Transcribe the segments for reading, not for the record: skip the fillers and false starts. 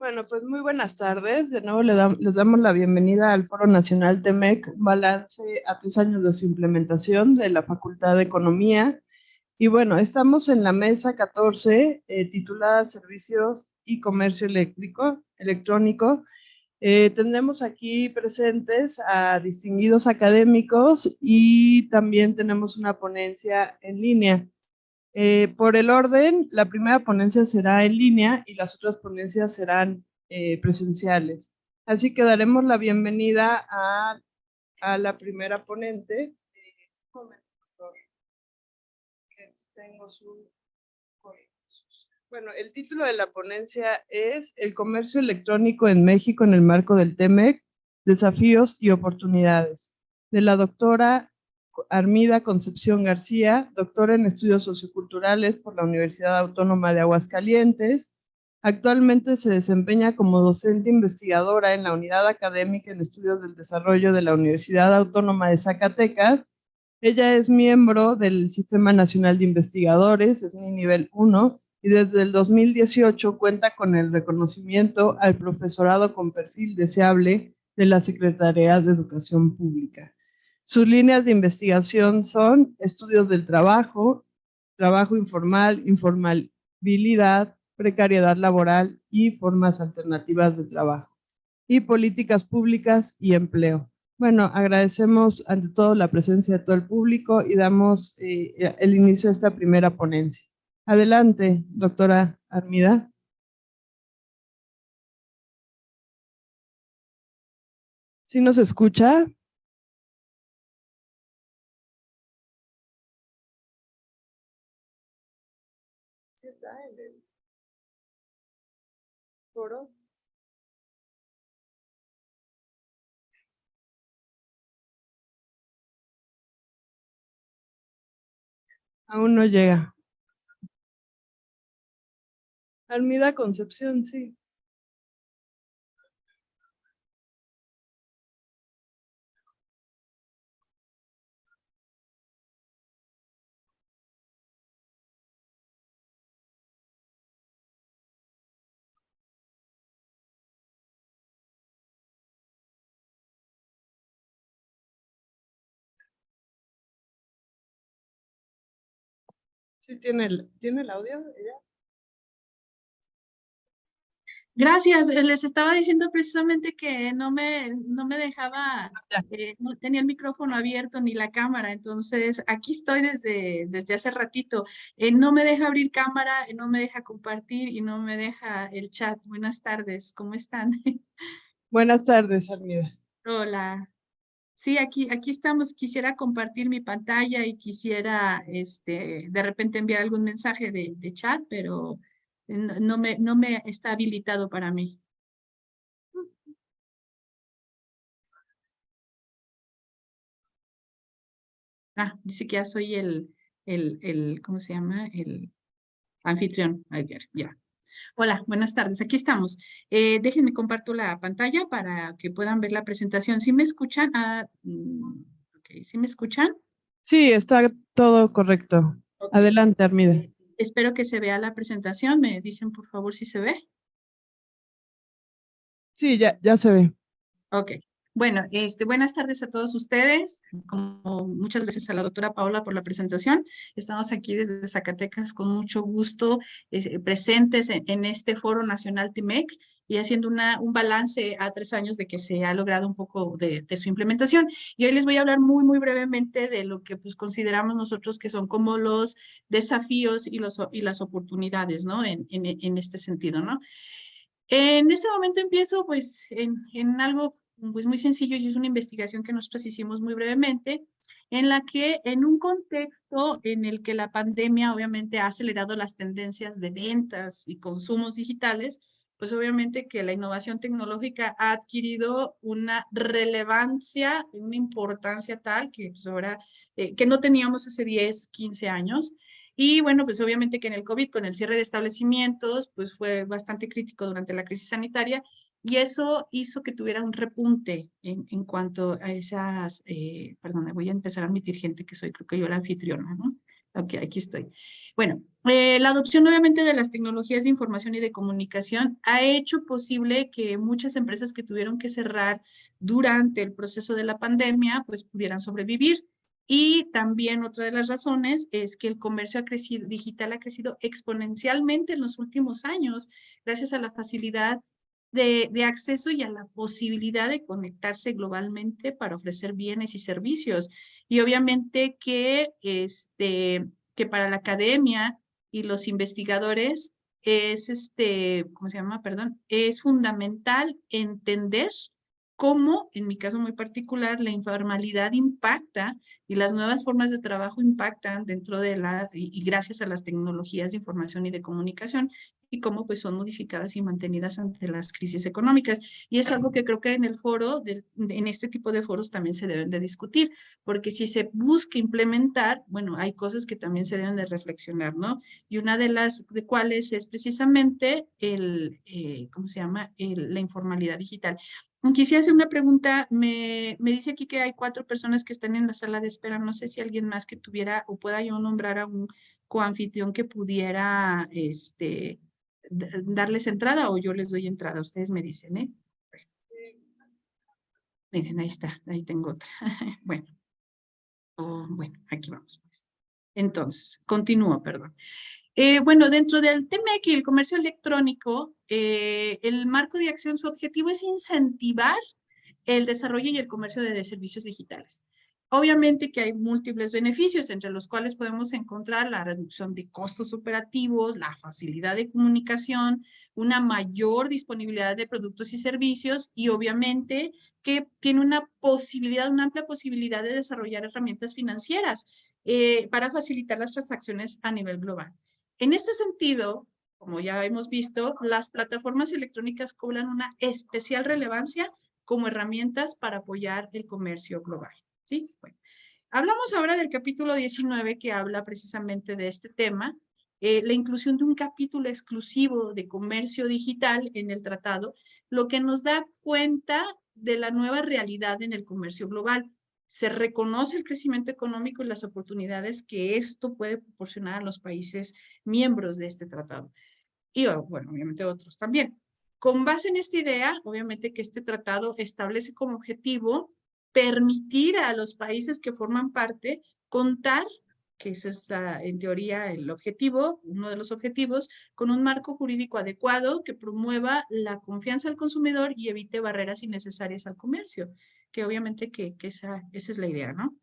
Bueno, pues muy buenas tardes. De nuevo les damos la bienvenida al Foro Nacional TEMEC, un balance a 3 años de su implementación de la Facultad de Economía. Y bueno, estamos en la mesa 14, titulada Servicios y Comercio Electrónico. Tenemos aquí presentes a distinguidos académicos y también tenemos una ponencia en línea. Por el orden, la primera ponencia será en línea y las otras ponencias serán presenciales. Así que daremos la bienvenida a la primera ponente. Un momento, por favor, que tengo su... Bueno, el título de la ponencia es El comercio electrónico en México en el marco del TEMEC, desafíos y oportunidades, de la doctora Armida Concepción García, doctora en estudios socioculturales por la Universidad Autónoma de Aguascalientes. Actualmente se desempeña como docente investigadora en la Unidad Académica en Estudios del Desarrollo de la Universidad Autónoma de Zacatecas. Ella es miembro del Sistema Nacional de Investigadores, es nivel 1, y desde el 2018 cuenta con el reconocimiento al profesorado con perfil deseable de la Secretaría de Educación Pública. Sus líneas de investigación son estudios del trabajo, trabajo informal, informabilidad, precariedad laboral y formas alternativas de trabajo, y políticas públicas y empleo. Bueno, agradecemos ante todo la presencia de todo el público y damos el inicio de esta primera ponencia. Adelante, doctora Armida. ¿Sí nos escucha? ¿Sí está en el foro? Aún no llega. Armida Concepción, sí. Sí, ¿tiene el audio ella? Gracias, les estaba diciendo precisamente que no me dejaba, Ya. no tenía el micrófono abierto ni la cámara, entonces aquí estoy desde hace ratito. No me deja abrir cámara, no me deja compartir y no me deja el chat. Buenas tardes, ¿cómo están? Buenas tardes, Armida. Hola. Sí, aquí estamos. Quisiera compartir mi pantalla y quisiera de repente enviar algún mensaje de chat, pero no me está habilitado para mí. Dice que ya soy ¿cómo se llama? El anfitrión. Ayer, ya. Hola, buenas tardes. Aquí estamos. Déjenme comparto la pantalla para que puedan ver la presentación. ¿Sí me escuchan? Ok, ¿sí me escuchan? Sí, está todo correcto. Ok. Adelante, Armida. Espero que se vea la presentación. Me dicen, por favor, si se ve. Sí, ya se ve. Ok. Bueno, buenas tardes a todos ustedes. Como muchas gracias a la doctora Paola por la presentación. Estamos aquí desde Zacatecas con mucho gusto presentes en este Foro Nacional TIMEC y haciendo un balance a 3 años de que se ha logrado un poco de su implementación. Y hoy les voy a hablar muy, muy brevemente de lo que pues consideramos nosotros que son como los desafíos y las oportunidades, ¿no? En este sentido, ¿no? En este momento empiezo pues en algo pues muy sencillo y es una investigación que nosotros hicimos muy brevemente, en la que en un contexto en el que la pandemia obviamente ha acelerado las tendencias de ventas y consumos digitales, pues obviamente que la innovación tecnológica ha adquirido una relevancia, una importancia tal que pues ahora, que no teníamos hace 10, 15 años. Y bueno, pues obviamente que en el COVID, con el cierre de establecimientos, pues fue bastante crítico durante la crisis sanitaria y eso hizo que tuviera un repunte en cuanto a esas, perdón, voy a empezar a admitir gente que soy, creo que yo la anfitriona, ¿no? Ok, aquí estoy. Bueno, la adopción obviamente de las tecnologías de información y de comunicación ha hecho posible que muchas empresas que tuvieron que cerrar durante el proceso de la pandemia, pues pudieran sobrevivir. Y también otra de las razones es que el comercio digital ha crecido exponencialmente en los últimos años, gracias a la facilidad de acceso y a la posibilidad de conectarse globalmente para ofrecer bienes y servicios. Y obviamente que para la academia y los investigadores es ¿cómo se llama? Perdón, es fundamental entender cómo, en mi caso muy particular, la informalidad impacta y las nuevas formas de trabajo impactan dentro de y gracias a las tecnologías de información y de comunicación, y cómo pues son modificadas y mantenidas ante las crisis económicas. Y es algo que creo que en el foro, en este tipo de foros también se deben de discutir, porque si se busca implementar, bueno, hay cosas que también se deben de reflexionar, ¿no? Y una de las de cuales es precisamente ¿cómo se llama? La informalidad digital. Quisiera hacer una pregunta. Me dice aquí que hay 4 personas que están en la sala de espera. No sé si alguien más que tuviera o pueda yo nombrar a un coanfitrión que pudiera darles entrada, o yo les doy entrada. Ustedes me dicen, ¿eh? Miren, ahí está. Ahí tengo otra. Bueno. Bueno, aquí vamos, pues. Entonces, continúo, perdón. Bueno, dentro del TMEC y el comercio electrónico, el marco de acción, su objetivo es incentivar el desarrollo y el comercio de servicios digitales. Obviamente que hay múltiples beneficios, entre los cuales podemos encontrar la reducción de costos operativos, la facilidad de comunicación, una mayor disponibilidad de productos y servicios, y obviamente que tiene una amplia posibilidad de desarrollar herramientas financieras para facilitar las transacciones a nivel global. En este sentido, como ya hemos visto, las plataformas electrónicas cobran una especial relevancia como herramientas para apoyar el comercio global. ¿Sí? Bueno, hablamos ahora del capítulo 19 que habla precisamente de este tema, la inclusión de un capítulo exclusivo de comercio digital en el tratado, lo que nos da cuenta de la nueva realidad en el comercio global. Se reconoce el crecimiento económico y las oportunidades que esto puede proporcionar a los países miembros de este tratado. Y, bueno, obviamente otros también. Con base en esta idea, obviamente que este tratado establece como objetivo permitir a los países que forman parte contar, que ese es en teoría el objetivo, uno de los objetivos, con un marco jurídico adecuado que promueva la confianza al consumidor y evite barreras innecesarias al comercio, que obviamente que esa es la idea, ¿no?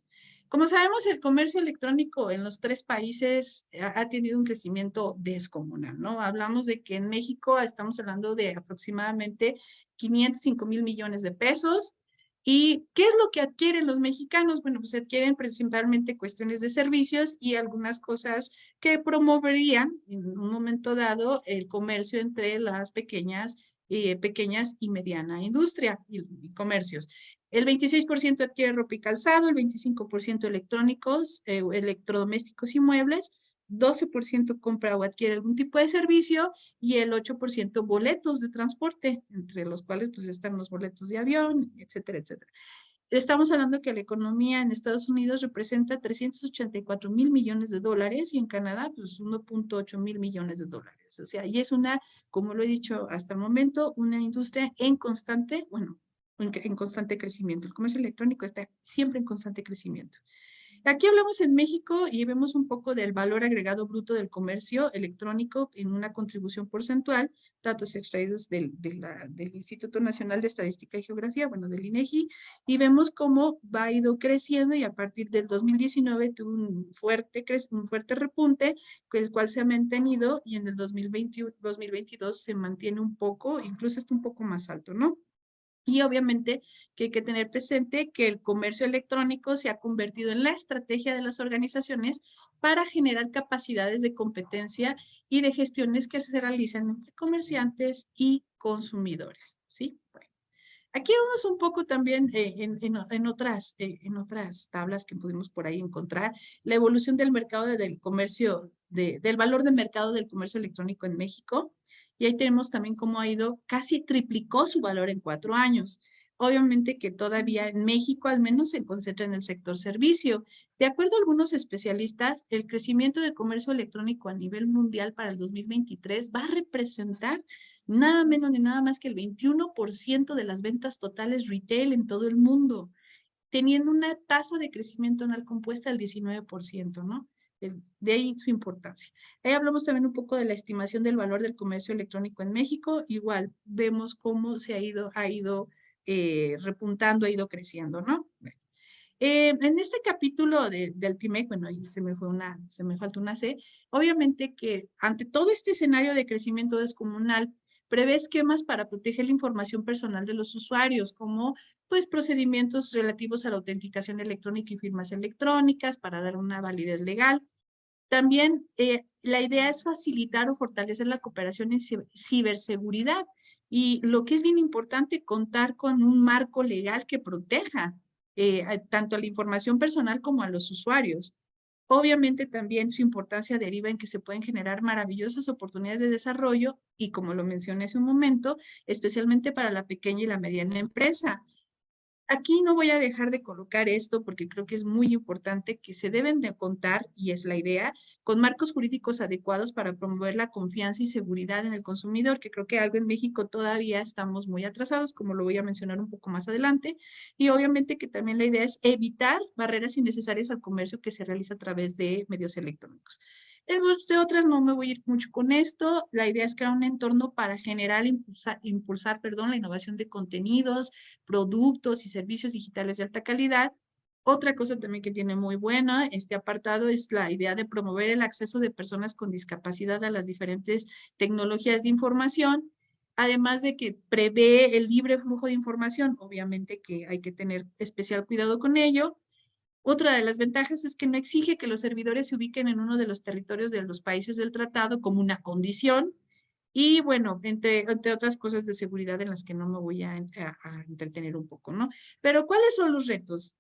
Como sabemos, el comercio electrónico en los 3 países ha tenido un crecimiento descomunal, ¿no? Hablamos de que en México estamos hablando de aproximadamente 505 mil millones de pesos. ¿Y qué es lo que adquieren los mexicanos? Bueno, pues adquieren principalmente cuestiones de servicios y algunas cosas que promoverían en un momento dado el comercio entre las pequeñas y mediana industria y comercios. El 26% adquiere ropa y calzado, el 25% electrónicos, electrodomésticos y muebles, 12% compra o adquiere algún tipo de servicio y el 8% boletos de transporte, entre los cuales pues están los boletos de avión, etcétera, etcétera. Estamos hablando que la economía en Estados Unidos representa 384 mil millones de dólares y en Canadá pues 1.8 mil millones de dólares. O sea, y es como lo he dicho hasta el momento, una industria en constante, bueno, en constante crecimiento. El comercio electrónico está siempre en constante crecimiento. Aquí hablamos en México y vemos un poco del valor agregado bruto del comercio electrónico en una contribución porcentual, datos extraídos del Instituto Nacional de Estadística y Geografía, bueno, del INEGI, y vemos cómo ha ido creciendo y a partir del 2019 tuvo un fuerte repunte, el cual se ha mantenido y en el 2022 se mantiene un poco, incluso está un poco más alto, ¿no? Y obviamente que hay que tener presente que el comercio electrónico se ha convertido en la estrategia de las organizaciones para generar capacidades de competencia y de gestiones que se realizan entre comerciantes y consumidores, ¿sí? Bueno, aquí vamos un poco también en otras tablas que pudimos por ahí encontrar, la evolución del mercado del comercio, del valor de mercado del comercio electrónico en México. Y ahí tenemos también cómo ha ido, casi triplicó su valor en 4 años. obviamente que todavía en México al menos se concentra en el sector servicio. De acuerdo a algunos especialistas, el crecimiento del comercio electrónico a nivel mundial para el 2023 va a representar nada menos ni nada más que el 21% de las ventas totales retail en todo el mundo, teniendo una tasa de crecimiento anual compuesta del 19%, ¿no? De ahí su importancia. Ahí hablamos también un poco de la estimación del valor del comercio electrónico en México. Igual vemos cómo se ha ido repuntando, ha ido creciendo, ¿no? Bueno, en este capítulo del TIMEC, bueno, ahí se me falta una C, obviamente que ante todo este escenario de crecimiento descomunal, prevé esquemas para proteger la información personal de los usuarios, como pues procedimientos relativos a la autenticación electrónica y firmas electrónicas para dar una validez legal. También la idea es facilitar o fortalecer la cooperación en ciberseguridad y lo que es bien importante, contar con un marco legal que proteja tanto a la información personal como a los usuarios. Obviamente también su importancia deriva en que se pueden generar maravillosas oportunidades de desarrollo y como lo mencioné hace un momento, especialmente para la pequeña y la mediana empresa. Aquí no voy a dejar de colocar esto porque creo que es muy importante que se deben de contar, y es la idea, con marcos jurídicos adecuados para promover la confianza y seguridad en el consumidor, que creo que algo en México todavía estamos muy atrasados, como lo voy a mencionar un poco más adelante, y obviamente que también la idea es evitar barreras innecesarias al comercio que se realiza a través de medios electrónicos. De otras no me voy a ir mucho con esto. La idea es crear un entorno para generar, impulsar, la innovación de contenidos, productos y servicios digitales de alta calidad. Otra cosa también que tiene muy buena este apartado es la idea de promover el acceso de personas con discapacidad a las diferentes tecnologías de información, además de que prevé el libre flujo de información. Obviamente que hay que tener especial cuidado con ello. Otra de las ventajas es que no exige que los servidores se ubiquen en uno de los territorios de los países del tratado como una condición. Y bueno, entre otras cosas de seguridad en las que no me voy a entretener un poco, ¿no? Pero ¿cuáles son los retos?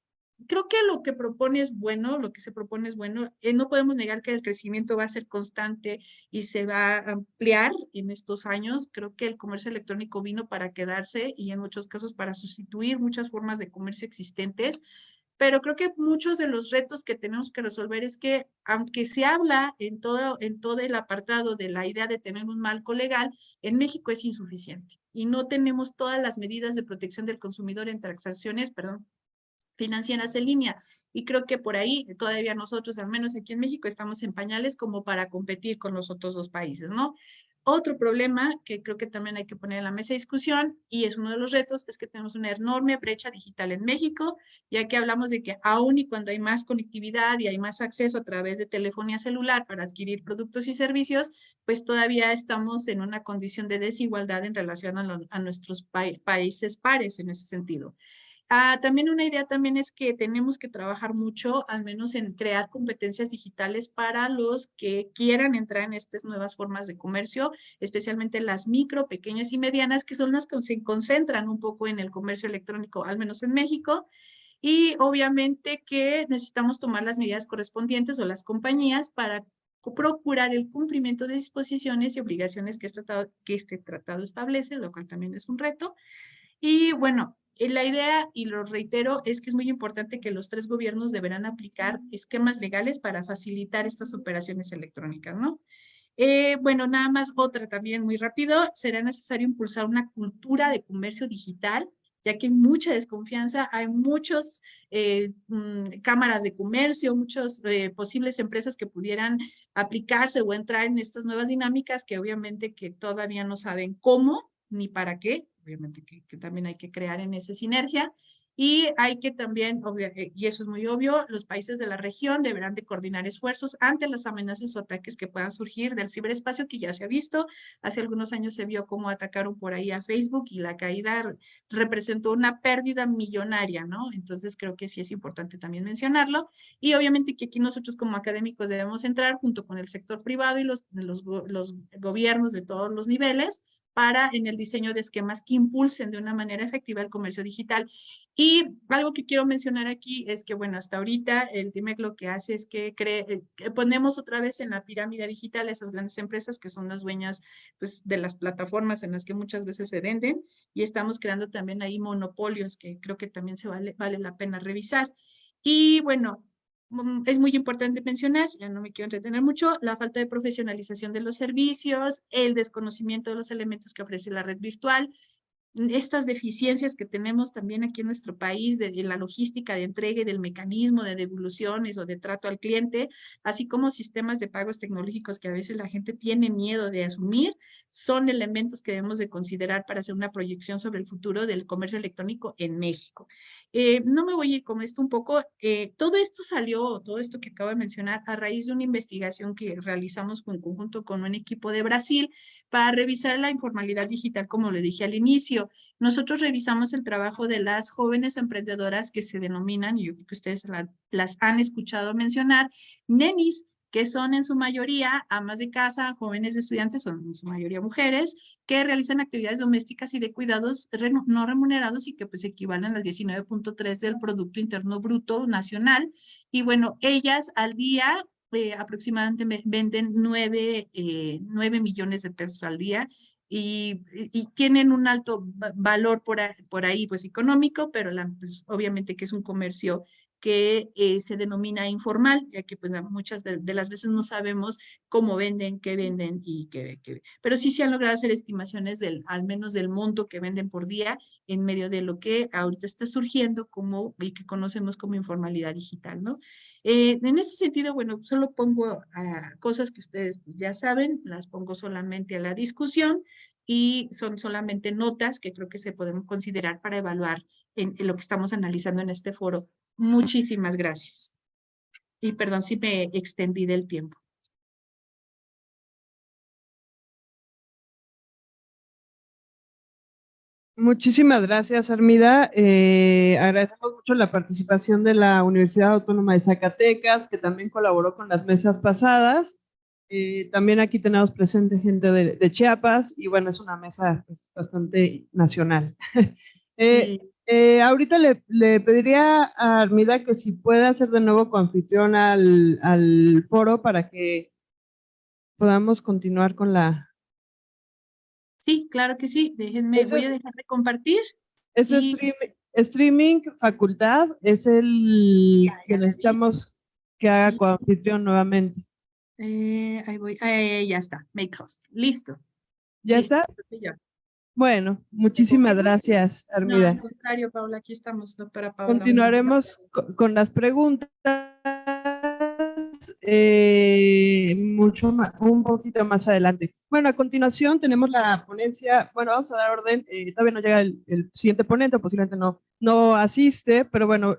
Creo que lo que propone es bueno, lo que se propone es bueno. No podemos negar que el crecimiento va a ser constante y se va a ampliar en estos años. Creo que el comercio electrónico vino para quedarse y en muchos casos para sustituir muchas formas de comercio existentes. Pero creo que muchos de los retos que tenemos que resolver es que, aunque se habla en todo el apartado de la idea de tener un marco legal, en México es insuficiente y no tenemos todas las medidas de protección del consumidor en transacciones, financieras en línea. Y creo que por ahí todavía nosotros, al menos aquí en México, estamos en pañales como para competir con los otros dos países, ¿no? Otro problema que creo que también hay que poner en la mesa de discusión, y es uno de los retos, es que tenemos una enorme brecha digital en México, ya que hablamos de que aún y cuando hay más conectividad y hay más acceso a través de telefonía celular para adquirir productos y servicios, pues todavía estamos en una condición de desigualdad en relación a nuestros países pares en ese sentido. También una idea también es que tenemos que trabajar mucho, al menos en crear competencias digitales para los que quieran entrar en estas nuevas formas de comercio, especialmente las micro, pequeñas y medianas, que son las que se concentran un poco en el comercio electrónico, al menos en México. Y obviamente que necesitamos tomar las medidas correspondientes o las compañías para procurar el cumplimiento de disposiciones y obligaciones que este tratado establece, lo cual también es un reto. Y bueno, la idea, y lo reitero, es que es muy importante que los tres gobiernos deberán aplicar esquemas legales para facilitar estas operaciones electrónicas, ¿no? Bueno, nada más otra también muy rápido, será necesario impulsar una cultura de comercio digital, ya que hay mucha desconfianza, hay muchas cámaras de comercio, muchas posibles empresas que pudieran aplicarse o entrar en estas nuevas dinámicas que obviamente que todavía no saben cómo ni para qué, obviamente que también hay que crear en esa sinergia. Y hay que también, y eso es muy obvio, los países de la región deberán de coordinar esfuerzos ante las amenazas o ataques que puedan surgir del ciberespacio, que ya se ha visto. Hace algunos años se vio cómo atacaron por ahí a Facebook y la caída representó una pérdida millonaria, ¿no? Entonces creo que sí es importante también mencionarlo. Y obviamente que aquí nosotros como académicos debemos entrar junto con el sector privado y los gobiernos de todos los niveles en el diseño de esquemas que impulsen de una manera efectiva el comercio digital. Y algo que quiero mencionar aquí es que, bueno, hasta ahorita el TIMEC lo que hace es que ponemos otra vez en la pirámide digital esas grandes empresas que son las dueñas, pues, de las plataformas en las que muchas veces se venden, y estamos creando también ahí monopolios que creo que también vale la pena revisar. Y bueno, es muy importante mencionar, ya no me quiero entretener mucho, la falta de profesionalización de los servicios, el desconocimiento de los elementos que ofrece la red virtual, estas deficiencias que tenemos también aquí en nuestro país de la logística de entrega y del mecanismo de devoluciones o de trato al cliente, así como sistemas de pagos tecnológicos que a veces la gente tiene miedo de asumir, son elementos que debemos de considerar para hacer una proyección sobre el futuro del comercio electrónico en México. No me voy a ir con esto un poco. Todo esto salió, todo esto que acabo de mencionar, a raíz de una investigación que realizamos en conjunto con un equipo de Brasil para revisar la informalidad digital, como le dije al inicio. Nosotros revisamos el trabajo de las jóvenes emprendedoras que se denominan, y yo creo que ustedes las han escuchado mencionar, nenis, que son en su mayoría amas de casa, jóvenes estudiantes, son en su mayoría mujeres, que realizan actividades domésticas y de cuidados no remunerados y que pues equivalen al 19.3 del Producto Interno Bruto Nacional. Y bueno, ellas al día aproximadamente venden 9 millones de pesos al día y tienen un alto valor por ahí, pues económico, pero pues, obviamente que es un comercio que se denomina informal, ya que pues muchas de las veces no sabemos cómo venden, qué venden y pero sí se han logrado hacer estimaciones al menos del monto que venden por día en medio de lo que ahorita está surgiendo y que conocemos como informalidad digital, ¿no? En ese sentido, bueno, solo pongo cosas que ustedes pues, ya saben, las pongo solamente a la discusión y son solamente notas que creo que se pueden considerar para evaluar en lo que estamos analizando en este foro. Muchísimas gracias. Y perdón si me extendí del tiempo. Muchísimas gracias, Armida. Agradecemos mucho la participación de la Universidad Autónoma de Zacatecas, que también colaboró con las mesas pasadas. También aquí tenemos presente gente de Chiapas y bueno, es una mesa pues, bastante nacional. Sí. Ahorita le pediría a Armida que si puede hacer de nuevo coanfitrión al foro para que podamos continuar con la... Sí, claro que sí. Déjenme, voy a dejar de compartir. Ese Y streaming facultad es el que ya la vi. necesitamos que haga Y, coanfitrión nuevamente. ahí voy. Ya está. Make host. Listo. ¿Ya Listo. está? Ya. Bueno, ¿Me muchísimas confirma? gracias, No, al Armida. contrario, Paula, aquí estamos, doctora Paula. Continuaremos con las preguntas un poquito más adelante. Bueno, a continuación tenemos la ponencia, bueno, vamos a dar orden, todavía no llega el siguiente ponente, posiblemente no asiste, pero bueno,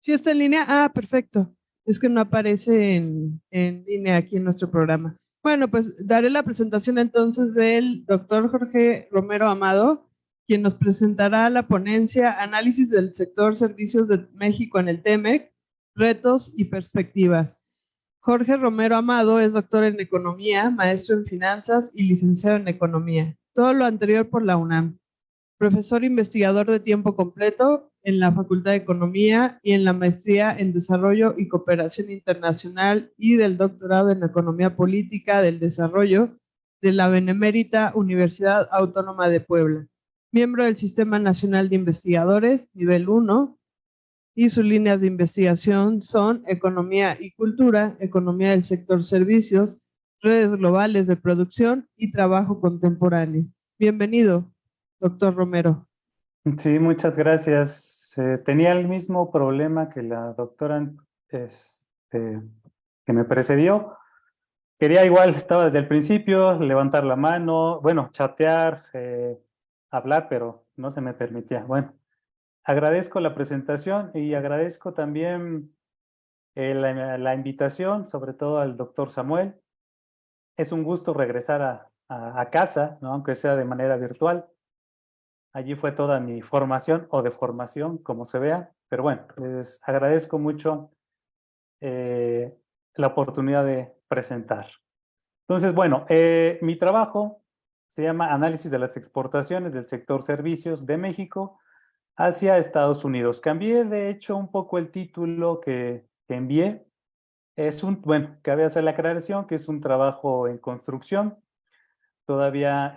si está en línea, perfecto, es que no aparece en línea aquí en nuestro programa. Bueno, pues daré la presentación entonces del doctor Jorge Romero Amado, quien nos presentará la ponencia Análisis del sector servicios de México en el TEMEC, retos y perspectivas. Jorge Romero Amado es doctor en Economía, maestro en Finanzas y licenciado en Economía. Todo lo anterior por la UNAM. Profesor investigador de tiempo completo en la Facultad de Economía y en la Maestría en Desarrollo y Cooperación Internacional y del doctorado en Economía Política del Desarrollo de la Benemérita Universidad Autónoma de Puebla. Miembro del Sistema Nacional de Investigadores, nivel 1, y sus líneas de investigación son Economía y Cultura, Economía del Sector Servicios, Redes Globales de Producción y Trabajo Contemporáneo. Bienvenido, doctor Romero. Sí, muchas gracias. Tenía el mismo problema que la doctora que me precedió. Quería igual, estaba desde el principio, levantar la mano, bueno, chatear, hablar, pero no se me permitía. Bueno, agradezco la presentación y agradezco también la invitación, sobre todo al doctor Samuel. Es un gusto regresar a casa, ¿no? Aunque sea de manera virtual. Allí fue toda mi formación o deformación, como se vea. Pero bueno, les agradezco mucho la oportunidad de presentar. Entonces, bueno, mi trabajo se llama Análisis de las exportaciones del sector servicios de México hacia Estados Unidos. Cambié, de hecho, un poco el título que envié. Bueno, cabe hacer la aclaración que es un trabajo en construcción. Todavía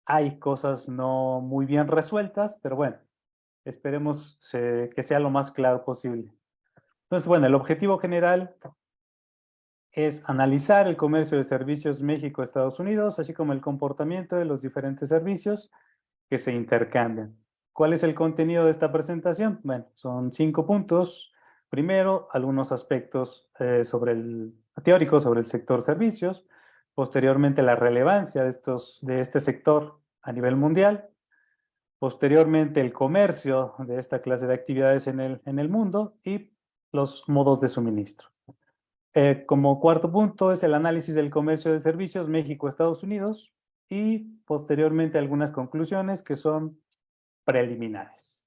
hay cosas no muy bien resueltas, pero bueno, esperemos que sea lo más claro posible. Entonces, bueno, el objetivo general es analizar el comercio de servicios México-Estados Unidos, así como el comportamiento de los diferentes servicios que se intercambian. ¿Cuál es el contenido de esta presentación? Bueno, son 5 puntos. Primero, algunos aspectos teóricos sobre el sector servicios. Posteriormente, la relevancia de este sector a nivel mundial. Posteriormente, el comercio de esta clase de actividades en el mundo y los modos de suministro. Como cuarto punto es el análisis del comercio de servicios México-Estados Unidos y posteriormente algunas conclusiones que son preliminares.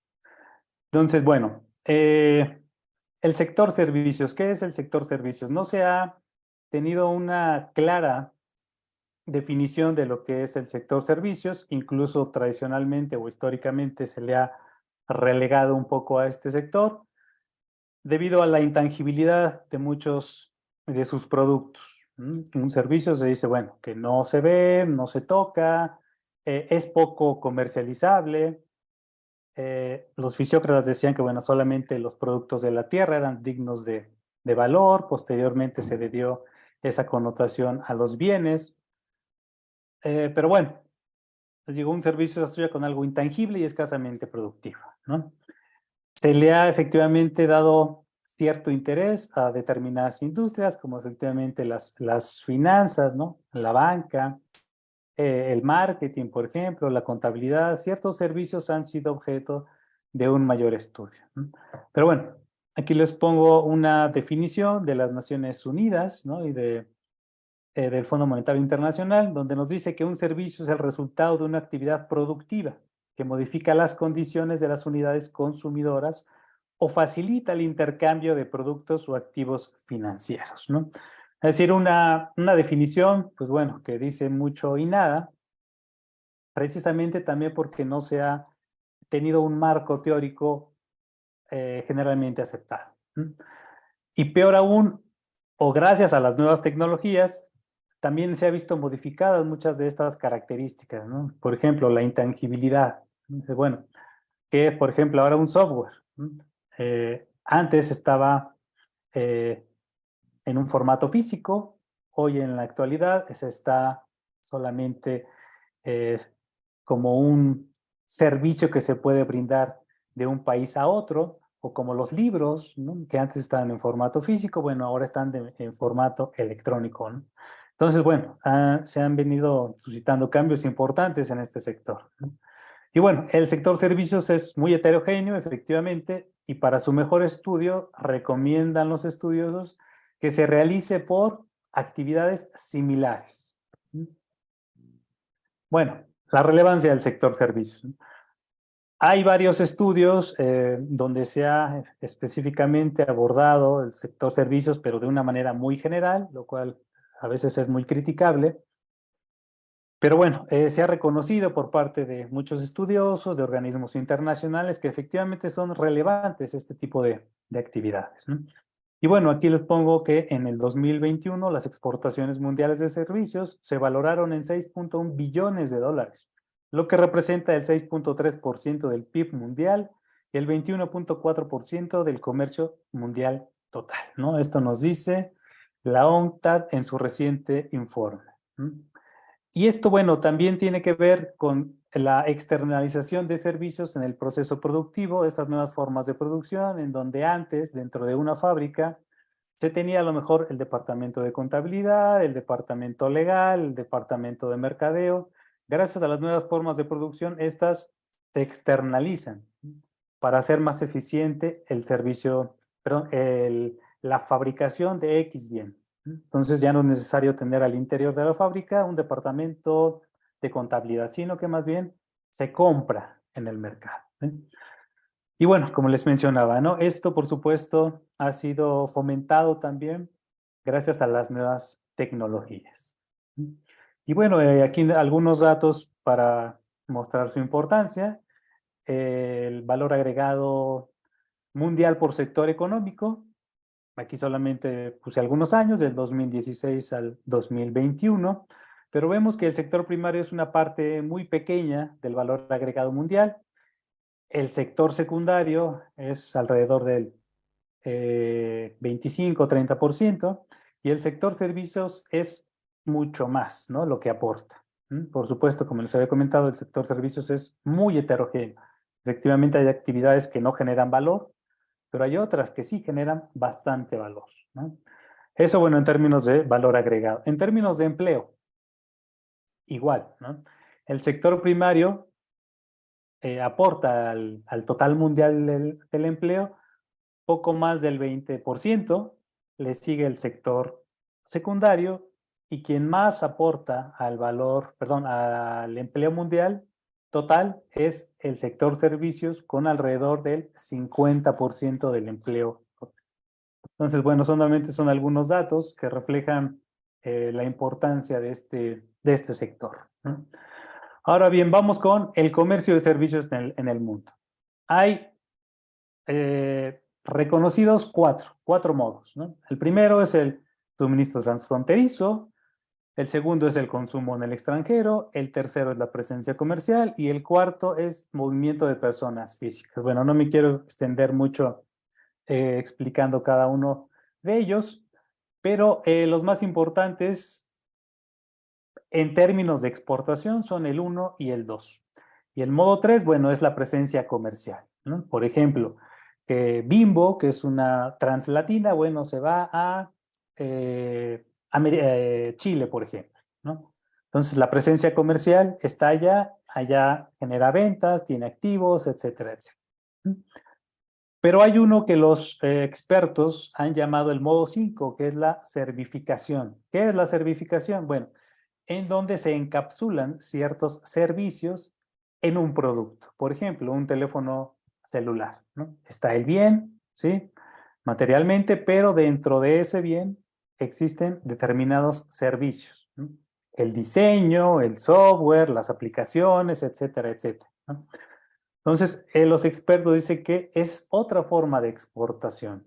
Entonces, bueno, el sector servicios. ¿Qué es el sector servicios? No se ha tenido una clara definición de lo que es el sector servicios, incluso tradicionalmente o históricamente se le ha relegado un poco a este sector debido a la intangibilidad de muchos de sus productos. Un servicio se dice, bueno, que no se ve, no se toca, es poco comercializable. Los fisiócratas decían que, bueno, solamente los productos de la tierra eran dignos de valor. Posteriormente se le dio esa connotación a los bienes. Pero bueno, les digo, un servicio se asocia con algo intangible y escasamente productivo, ¿no? Se le ha efectivamente dado cierto interés a determinadas industrias, como efectivamente las finanzas, ¿no? La banca, el marketing, por ejemplo, la contabilidad. Ciertos servicios han sido objeto de un mayor estudio, ¿no? Pero bueno, aquí les pongo una definición de las Naciones Unidas, ¿no? Y del Fondo Monetario Internacional, donde nos dice que un servicio es el resultado de una actividad productiva que modifica las condiciones de las unidades consumidoras o facilita el intercambio de productos o activos financieros, ¿no? Es decir, una definición, pues bueno, que dice mucho y nada, precisamente también porque no se ha tenido un marco teórico generalmente aceptado. Y peor aún, o gracias a las nuevas tecnologías, también se ha visto modificadas muchas de estas características, ¿no? Por ejemplo, la intangibilidad. Bueno, que por ejemplo ahora un software, ¿no? Antes estaba en un formato físico, hoy en la actualidad se está solamente como un servicio que se puede brindar de un país a otro, o como los libros, ¿no? Que antes estaban en formato físico, bueno, ahora están en formato electrónico, ¿no? Entonces, bueno, se han venido suscitando cambios importantes en este sector, ¿no? Y bueno, el sector servicios es muy heterogéneo, efectivamente, y para su mejor estudio recomiendan los estudiosos que se realice por actividades similares. Bueno, la relevancia del sector servicios. Hay varios estudios donde se ha específicamente abordado el sector servicios, pero de una manera muy general, lo cual a veces es muy criticable. Pero bueno, se ha reconocido por parte de muchos estudiosos, de organismos internacionales, que efectivamente son relevantes este tipo de actividades, ¿no? Y bueno, aquí les pongo que en el 2021 las exportaciones mundiales de servicios se valoraron en 6.1 billones de dólares, lo que representa el 6.3% del PIB mundial y el 21.4% del comercio mundial total, ¿no? Esto nos dice la UNCTAD en su reciente informe, ¿no? Y esto, bueno, también tiene que ver con la externalización de servicios en el proceso productivo, estas nuevas formas de producción, en donde antes, dentro de una fábrica, se tenía a lo mejor el departamento de contabilidad, el departamento legal, el departamento de mercadeo. Gracias a las nuevas formas de producción, estas se externalizan para hacer más eficiente el servicio, perdón, la fabricación de X bien. Entonces ya no es necesario tener al interior de la fábrica un departamento de contabilidad, sino que más bien se compra en el mercado, ¿eh? Y bueno, como les mencionaba, ¿no? Esto, por supuesto, ha sido fomentado también gracias a las nuevas tecnologías. Y bueno, aquí algunos datos para mostrar su importancia. El valor agregado mundial por sector económico. Aquí solamente puse algunos años, del 2016 al 2021, pero vemos que el sector primario es una parte muy pequeña del valor agregado mundial. El sector secundario es alrededor del 25-30%, y el sector servicios es mucho más, ¿no? Lo que aporta. Por supuesto, como les había comentado, el sector servicios es muy heterogéneo. Efectivamente, hay actividades que no generan valor, pero hay otras que sí generan bastante valor, ¿no? Eso, bueno, en términos de valor agregado. En términos de empleo, igual, ¿no? El sector primario aporta al total mundial del empleo poco más del 20%, le sigue el sector secundario, y quien más aporta al valor, perdón, al empleo mundial total es el sector servicios, con alrededor del 50% del empleo. Entonces, bueno, solamente son algunos datos que reflejan la importancia de este sector, ¿no? Ahora bien, vamos con el comercio de servicios en el mundo. Hay reconocidos cuatro modos, ¿no? El primero es el suministro transfronterizo, el segundo es el consumo en el extranjero, el tercero es la presencia comercial, y el cuarto es movimiento de personas físicas. Bueno, no me quiero extender mucho explicando cada uno de ellos, pero los más importantes en términos de exportación son el 1 y el 2. Y el modo 3, bueno, es la presencia comercial, ¿no? Por ejemplo, Bimbo, que es una translatina, bueno, se va a Chile, por ejemplo, ¿no? Entonces, la presencia comercial está allá genera ventas, tiene activos, etcétera, etcétera. Pero hay uno que los expertos han llamado el modo 5, que es la servificación. ¿Qué es la servificación? Bueno, en donde se encapsulan ciertos servicios en un producto. Por ejemplo, un teléfono celular, ¿no? Está el bien, ¿sí? Materialmente, pero dentro de ese bien existen determinados servicios, ¿no? El diseño, el software, las aplicaciones, etcétera, etcétera, ¿no? Entonces, los expertos dicen que es otra forma de exportación.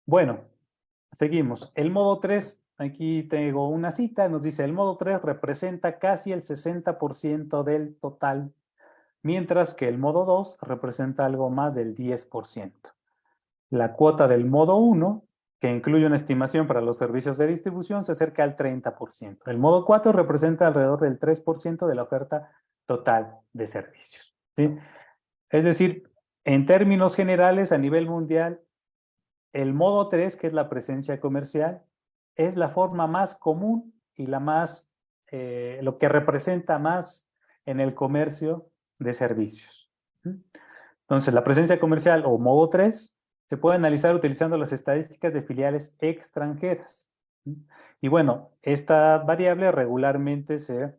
Bueno, seguimos. El modo 3, aquí tengo una cita, nos dice: el modo 3 representa casi el 60% del total, mientras que el modo 2 representa algo más del 10%. La cuota del modo 1, que incluye una estimación para los servicios de distribución, se acerca al 30%. El modo 4 representa alrededor del 3% de la oferta total de servicios, ¿sí? Es decir, en términos generales, a nivel mundial, el modo 3, que es la presencia comercial, es la forma más común y lo que representa más en el comercio de servicios. Entonces, la presencia comercial o modo 3 se puede analizar utilizando las estadísticas de filiales extranjeras. Y bueno, esta variable regularmente se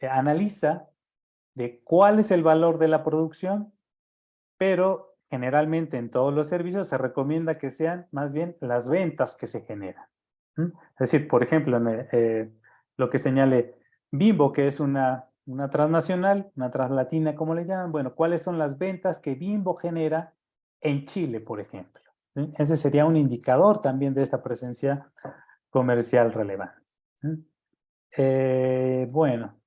analiza de cuál es el valor de la producción, pero generalmente en todos los servicios se recomienda que sean más bien las ventas que se generan. Es decir, por ejemplo, lo que señale Bimbo, que es una transnacional, una translatina, como le llaman. Bueno, ¿cuáles son las ventas que Bimbo genera en Chile, por ejemplo? ¿Sí? Ese sería un indicador también de esta presencia comercial relevante. Bueno,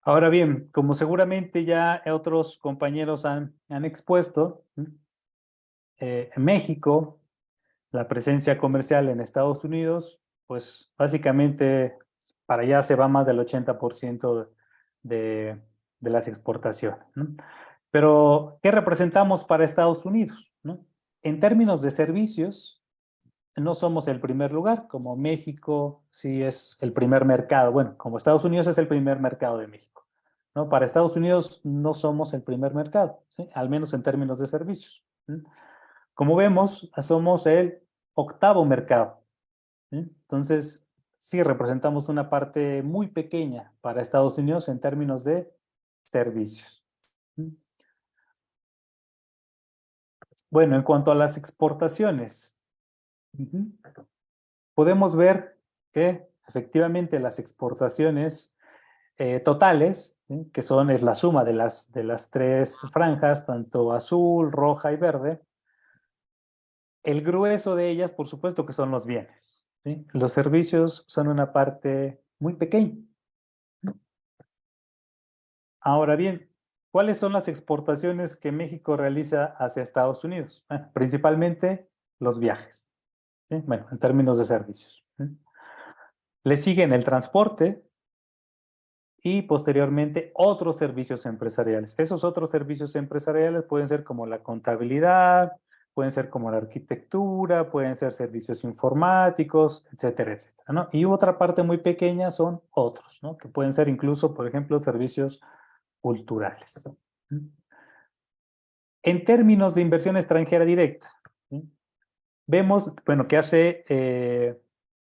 ahora bien, como seguramente ya otros compañeros han expuesto, en México, la presencia comercial en Estados Unidos, pues básicamente para allá se va más del 80% de las exportaciones, ¿no? Pero, ¿qué representamos para Estados Unidos, ¿no? En términos de servicios, no somos el primer lugar, como México sí es el primer mercado. Bueno, como Estados Unidos es el primer mercado de México, ¿no? Para Estados Unidos no somos el primer mercado, ¿sí? Al menos en términos de servicios, ¿sí? Como vemos, somos el octavo mercado, ¿sí? Entonces, sí representamos una parte muy pequeña para Estados Unidos en términos de servicios. Bueno, en cuanto a las exportaciones, podemos ver que efectivamente las exportaciones totales, ¿sí?, que es la suma de las tres franjas, tanto azul, roja y verde, el grueso de ellas, por supuesto, que son los bienes, ¿sí? Los servicios son una parte muy pequeña. Ahora bien, ¿cuáles son las exportaciones que México realiza hacia Estados Unidos? Principalmente los viajes, ¿sí? Bueno, en términos de servicios, ¿sí? Le siguen el transporte y posteriormente otros servicios empresariales. Esos otros servicios empresariales pueden ser como la contabilidad, pueden ser como la arquitectura, pueden ser servicios informáticos, etcétera, etcétera, ¿no? Y otra parte muy pequeña son otros, ¿no? Que pueden ser incluso, por ejemplo, servicios culturales. En términos de inversión extranjera directa, ¿sí?, vemos, bueno, que hace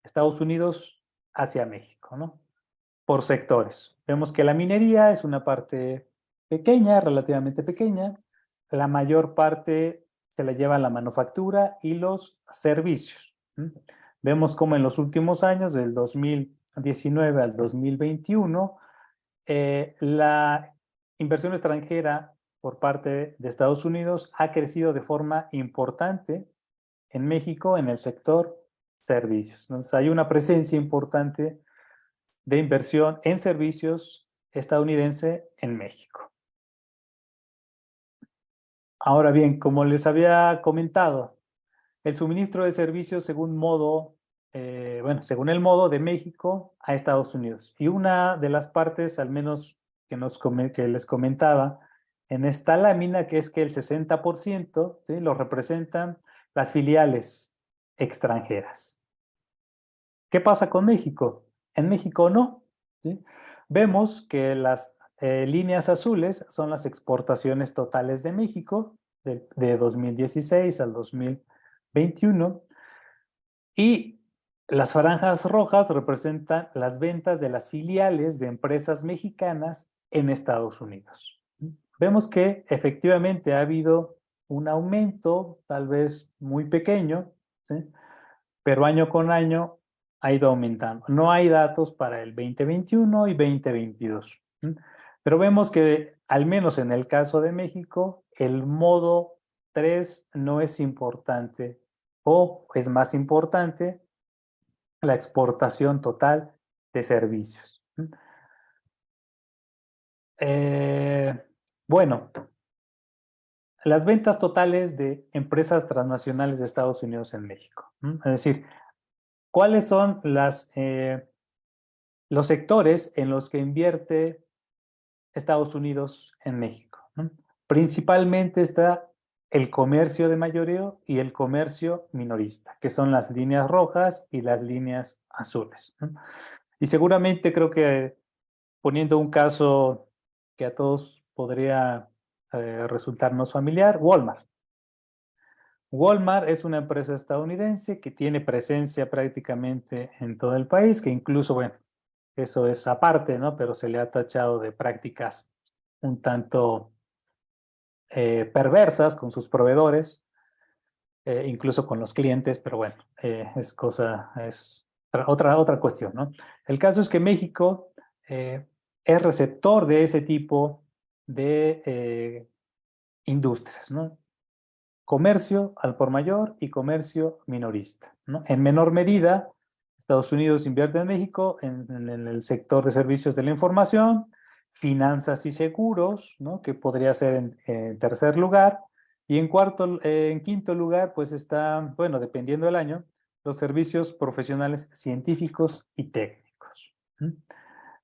Estados Unidos hacia México, ¿no? Por sectores. Vemos que la minería es una parte pequeña, relativamente pequeña. La mayor parte se la lleva la manufactura y los servicios. Vemos como en los últimos años, del 2019 al 2021, la inversión extranjera por parte de Estados Unidos ha crecido de forma importante en México en el sector servicios. Entonces hay una presencia importante de inversión en servicios estadounidense en México. Ahora bien, como les había comentado, el suministro de servicios según según el modo de México a Estados Unidos. Y una de las partes, al menos que les comentaba en esta lámina, que es que el 60%, ¿sí?, lo representan las filiales extranjeras. ¿Qué pasa con México? En México no, ¿sí? Vemos que las líneas azules son las exportaciones totales de México de 2016 al 2021 y las franjas rojas representan las ventas de las filiales de empresas mexicanas en Estados Unidos. Vemos que efectivamente ha habido un aumento, tal vez muy pequeño, ¿sí?, pero año con año ha ido aumentando. No hay datos para el 2021 y 2022. Pero vemos que, al menos en el caso de México, el modo 3 no es importante, o es más importante la exportación total de servicios. Bueno, las ventas totales de empresas transnacionales de Estados Unidos en México. Es decir, ¿cuáles son los sectores en los que invierte Estados Unidos en México? Principalmente está el comercio de mayoreo y el comercio minorista, que son las líneas rojas y las líneas azules. Y seguramente creo que, poniendo un caso que a todos podría resultarnos familiar, Walmart. Walmart es una empresa estadounidense que tiene presencia prácticamente en todo el país, que incluso, bueno, eso es aparte, ¿no? Pero se le ha tachado de prácticas un tanto perversas con sus proveedores, incluso con los clientes, pero bueno, es otra cuestión, ¿no? El caso es que México es receptor de ese tipo de industrias, ¿no? Comercio al por mayor y comercio minorista, ¿no? En menor medida, Estados Unidos invierte en México en el sector de servicios de la información, finanzas y seguros, ¿no?, que podría ser en tercer lugar. Y en quinto lugar, pues está, bueno, dependiendo del año, los servicios profesionales científicos y técnicos.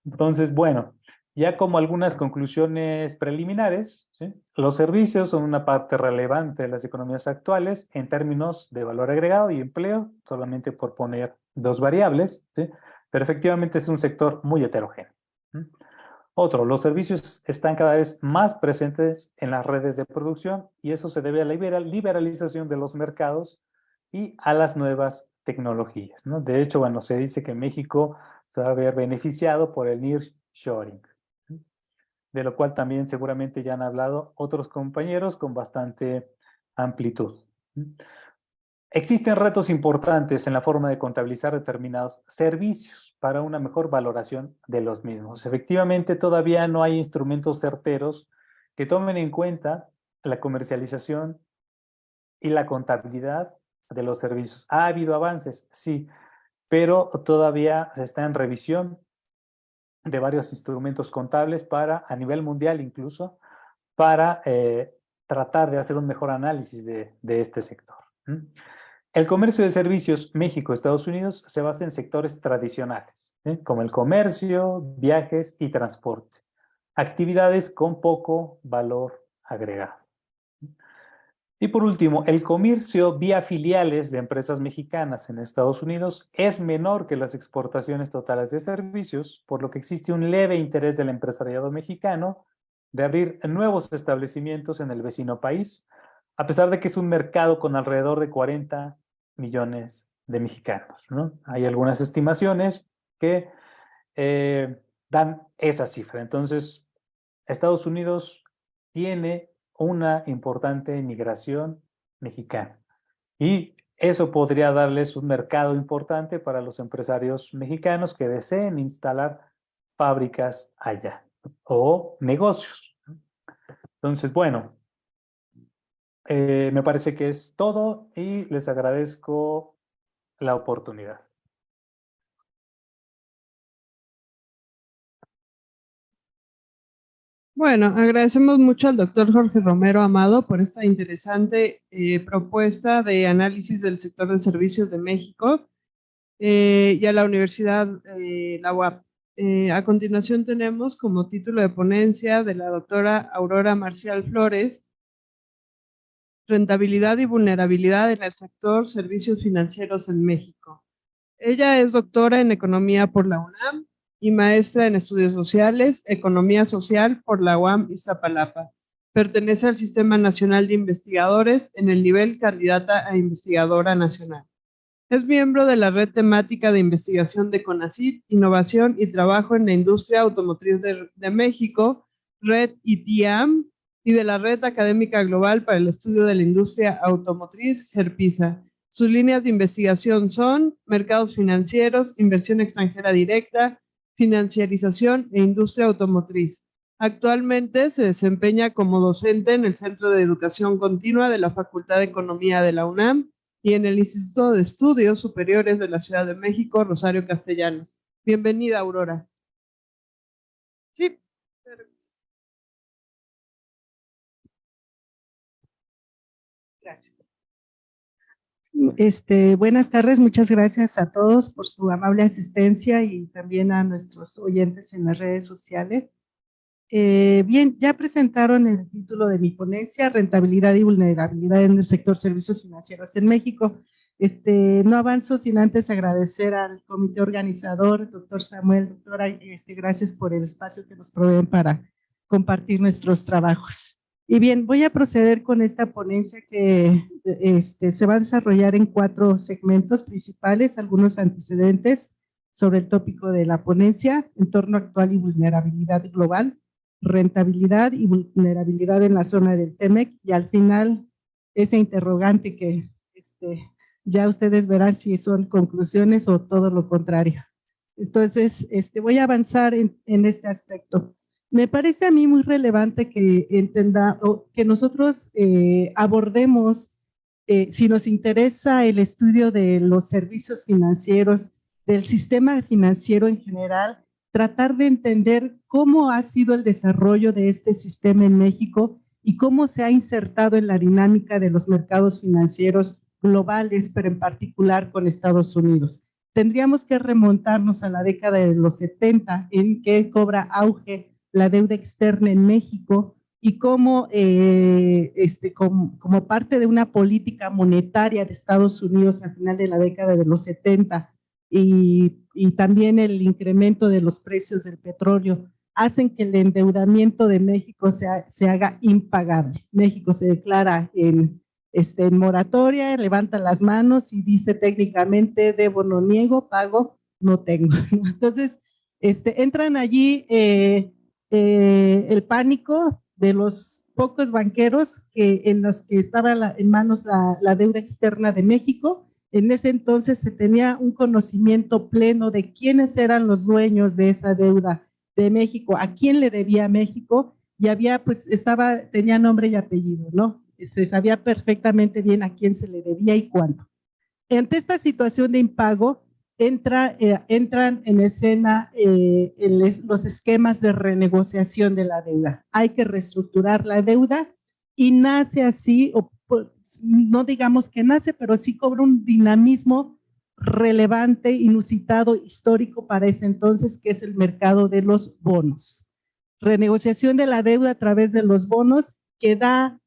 Entonces, bueno, ya como algunas conclusiones preliminares, ¿sí?, los servicios son una parte relevante de las economías actuales en términos de valor agregado y empleo, solamente por poner dos variables, ¿sí?, pero efectivamente es un sector muy heterogéneo. Otro, los servicios están cada vez más presentes en las redes de producción y eso se debe a la liberalización de los mercados y a las nuevas tecnologías, ¿no? De hecho, bueno, se dice que México se va a ver beneficiado por el nearshoring, de lo cual también seguramente ya han hablado otros compañeros con bastante amplitud. Existen retos importantes en la forma de contabilizar determinados servicios para una mejor valoración de los mismos. Efectivamente, todavía no hay instrumentos certeros que tomen en cuenta la comercialización y la contabilidad de los servicios. ¿Ha habido avances? Sí, pero todavía se está en revisión de varios instrumentos contables para, a nivel mundial incluso, para tratar de hacer un mejor análisis de este sector. El comercio de servicios México-Estados Unidos se basa en sectores tradicionales, como el comercio, viajes y transporte, actividades con poco valor agregado. Y por último, el comercio vía filiales de empresas mexicanas en Estados Unidos es menor que las exportaciones totales de servicios, por lo que existe un leve interés del empresariado mexicano de abrir nuevos establecimientos en el vecino país, a pesar de que es un mercado con alrededor de 40 millones de mexicanos, ¿no? Hay algunas estimaciones que dan esa cifra. Entonces, Estados Unidos tiene una importante migración mexicana y eso podría darles un mercado importante para los empresarios mexicanos que deseen instalar fábricas allá o negocios. Entonces, bueno, me parece que es todo y les agradezco la oportunidad. Bueno, agradecemos mucho al doctor Jorge Romero Amado por esta interesante propuesta de análisis del sector de servicios de México y a la Universidad, la UAP. A continuación tenemos como título de ponencia de la doctora Aurora Marcial Flores, Rentabilidad y vulnerabilidad en el sector servicios financieros en México. Ella es doctora en Economía por la UNAM y maestra en Estudios Sociales, Economía Social por la UAM Iztapalapa. Pertenece al Sistema Nacional de Investigadores en el nivel candidata a investigadora nacional. Es miembro de la Red Temática de Investigación de CONACYT, Innovación y Trabajo en la Industria Automotriz de México, Red ITIAM, y de la Red Académica Global para el Estudio de la Industria Automotriz, GERPISA. Sus líneas de investigación son mercados financieros, inversión extranjera directa, financiarización e industria automotriz. Actualmente se desempeña como docente en el Centro de Educación Continua de la Facultad de Economía de la UNAM y en el Instituto de Estudios Superiores de la Ciudad de México, Rosario Castellanos. Bienvenida, Aurora. Sí. Gracias. Buenas tardes, muchas gracias a todos por su amable asistencia y también a nuestros oyentes en las redes sociales. Bien, ya presentaron el título de mi ponencia, Rentabilidad y vulnerabilidad en el sector servicios financieros en México. No avanzo sin antes agradecer al comité organizador, doctor Samuel, doctora, gracias por el espacio que nos proveen para compartir nuestros trabajos. Y bien, voy a proceder con esta ponencia que se va a desarrollar en 4 segmentos principales, algunos antecedentes sobre el tópico de la ponencia, entorno actual y vulnerabilidad global, rentabilidad y vulnerabilidad en la zona del TEMEC, y al final ese interrogante que ya ustedes verán si son conclusiones o todo lo contrario. Entonces, voy a avanzar en este aspecto. Me parece a mí muy relevante que que nosotros abordemos, si nos interesa el estudio de los servicios financieros, del sistema financiero en general, tratar de entender cómo ha sido el desarrollo de este sistema en México y cómo se ha insertado en la dinámica de los mercados financieros globales, pero en particular con Estados Unidos. Tendríamos que remontarnos a la década de los 70, en que cobra auge la deuda externa en México y cómo, como parte de una política monetaria de Estados Unidos al final de la década de los 70 y también el incremento de los precios del petróleo hacen que el endeudamiento de México se haga impagable. México se declara en moratoria, levanta las manos y dice técnicamente debo, no niego, pago, no tengo. Entonces, entran allí el pánico de los pocos banqueros en los que estaba en manos la deuda externa de México. En ese entonces se tenía un conocimiento pleno de quiénes eran los dueños de esa deuda de México, a quién le debía México, y había, pues, tenía nombre y apellido, ¿no? Se sabía perfectamente bien a quién se le debía y cuánto. Ante esta situación de impago, entran en escena los esquemas de renegociación de la deuda. Hay que reestructurar la deuda y nace así, no digamos que nace, pero sí cobra un dinamismo relevante, inusitado, histórico para ese entonces, que es el mercado de los bonos. Renegociación de la deuda a través de los bonos que da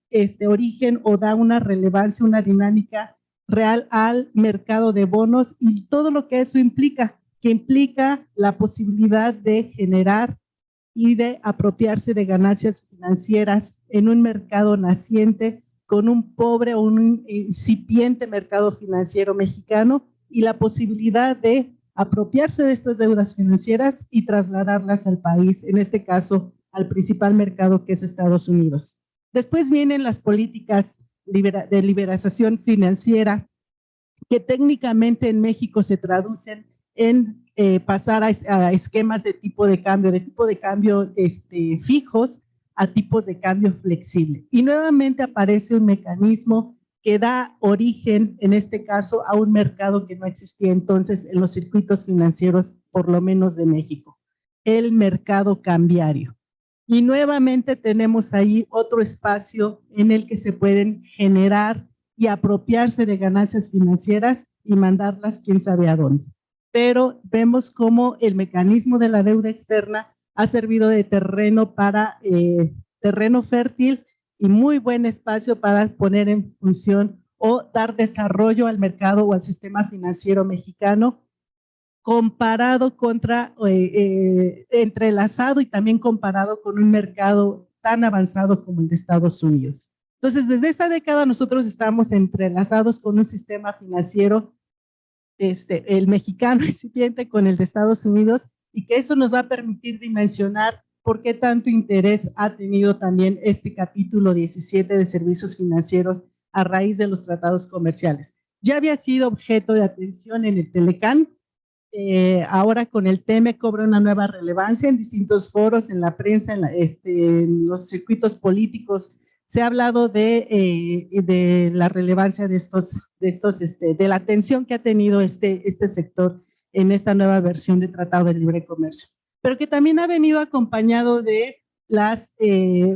origen o da una relevancia, una dinámica real al mercado de bonos y todo lo que eso implica, que implica la posibilidad de generar y de apropiarse de ganancias financieras en un mercado naciente con un pobre o un incipiente mercado financiero mexicano, y la posibilidad de apropiarse de estas deudas financieras y trasladarlas al país, en este caso al principal mercado, que es Estados Unidos. Después vienen las políticas de liberalización financiera, que técnicamente en México se traducen en pasar a esquemas de tipo de cambio fijos a tipos de cambio flexible. Y nuevamente aparece un mecanismo que da origen, en este caso, a un mercado que no existía entonces en los circuitos financieros, por lo menos de México, el mercado cambiario. Y nuevamente tenemos ahí otro espacio en el que se pueden generar y apropiarse de ganancias financieras y mandarlas quién sabe a dónde. Pero vemos cómo el mecanismo de la deuda externa ha servido de terreno fértil y muy buen espacio para poner en función o dar desarrollo al mercado o al sistema financiero mexicano, comparado entrelazado y también comparado con un mercado tan avanzado como el de Estados Unidos. Entonces, desde esa década nosotros estamos entrelazados con un sistema financiero, el mexicano incipiente con el de Estados Unidos, y que eso nos va a permitir dimensionar por qué tanto interés ha tenido también este capítulo 17 de servicios financieros a raíz de los tratados comerciales. Ya había sido objeto de atención en el Telecán, ahora con el TEMEC cobra una nueva relevancia en distintos foros, en la prensa, en los circuitos políticos. Se ha hablado de la relevancia de la atención que ha tenido este sector en esta nueva versión de Tratado de Libre Comercio, pero que también ha venido acompañado de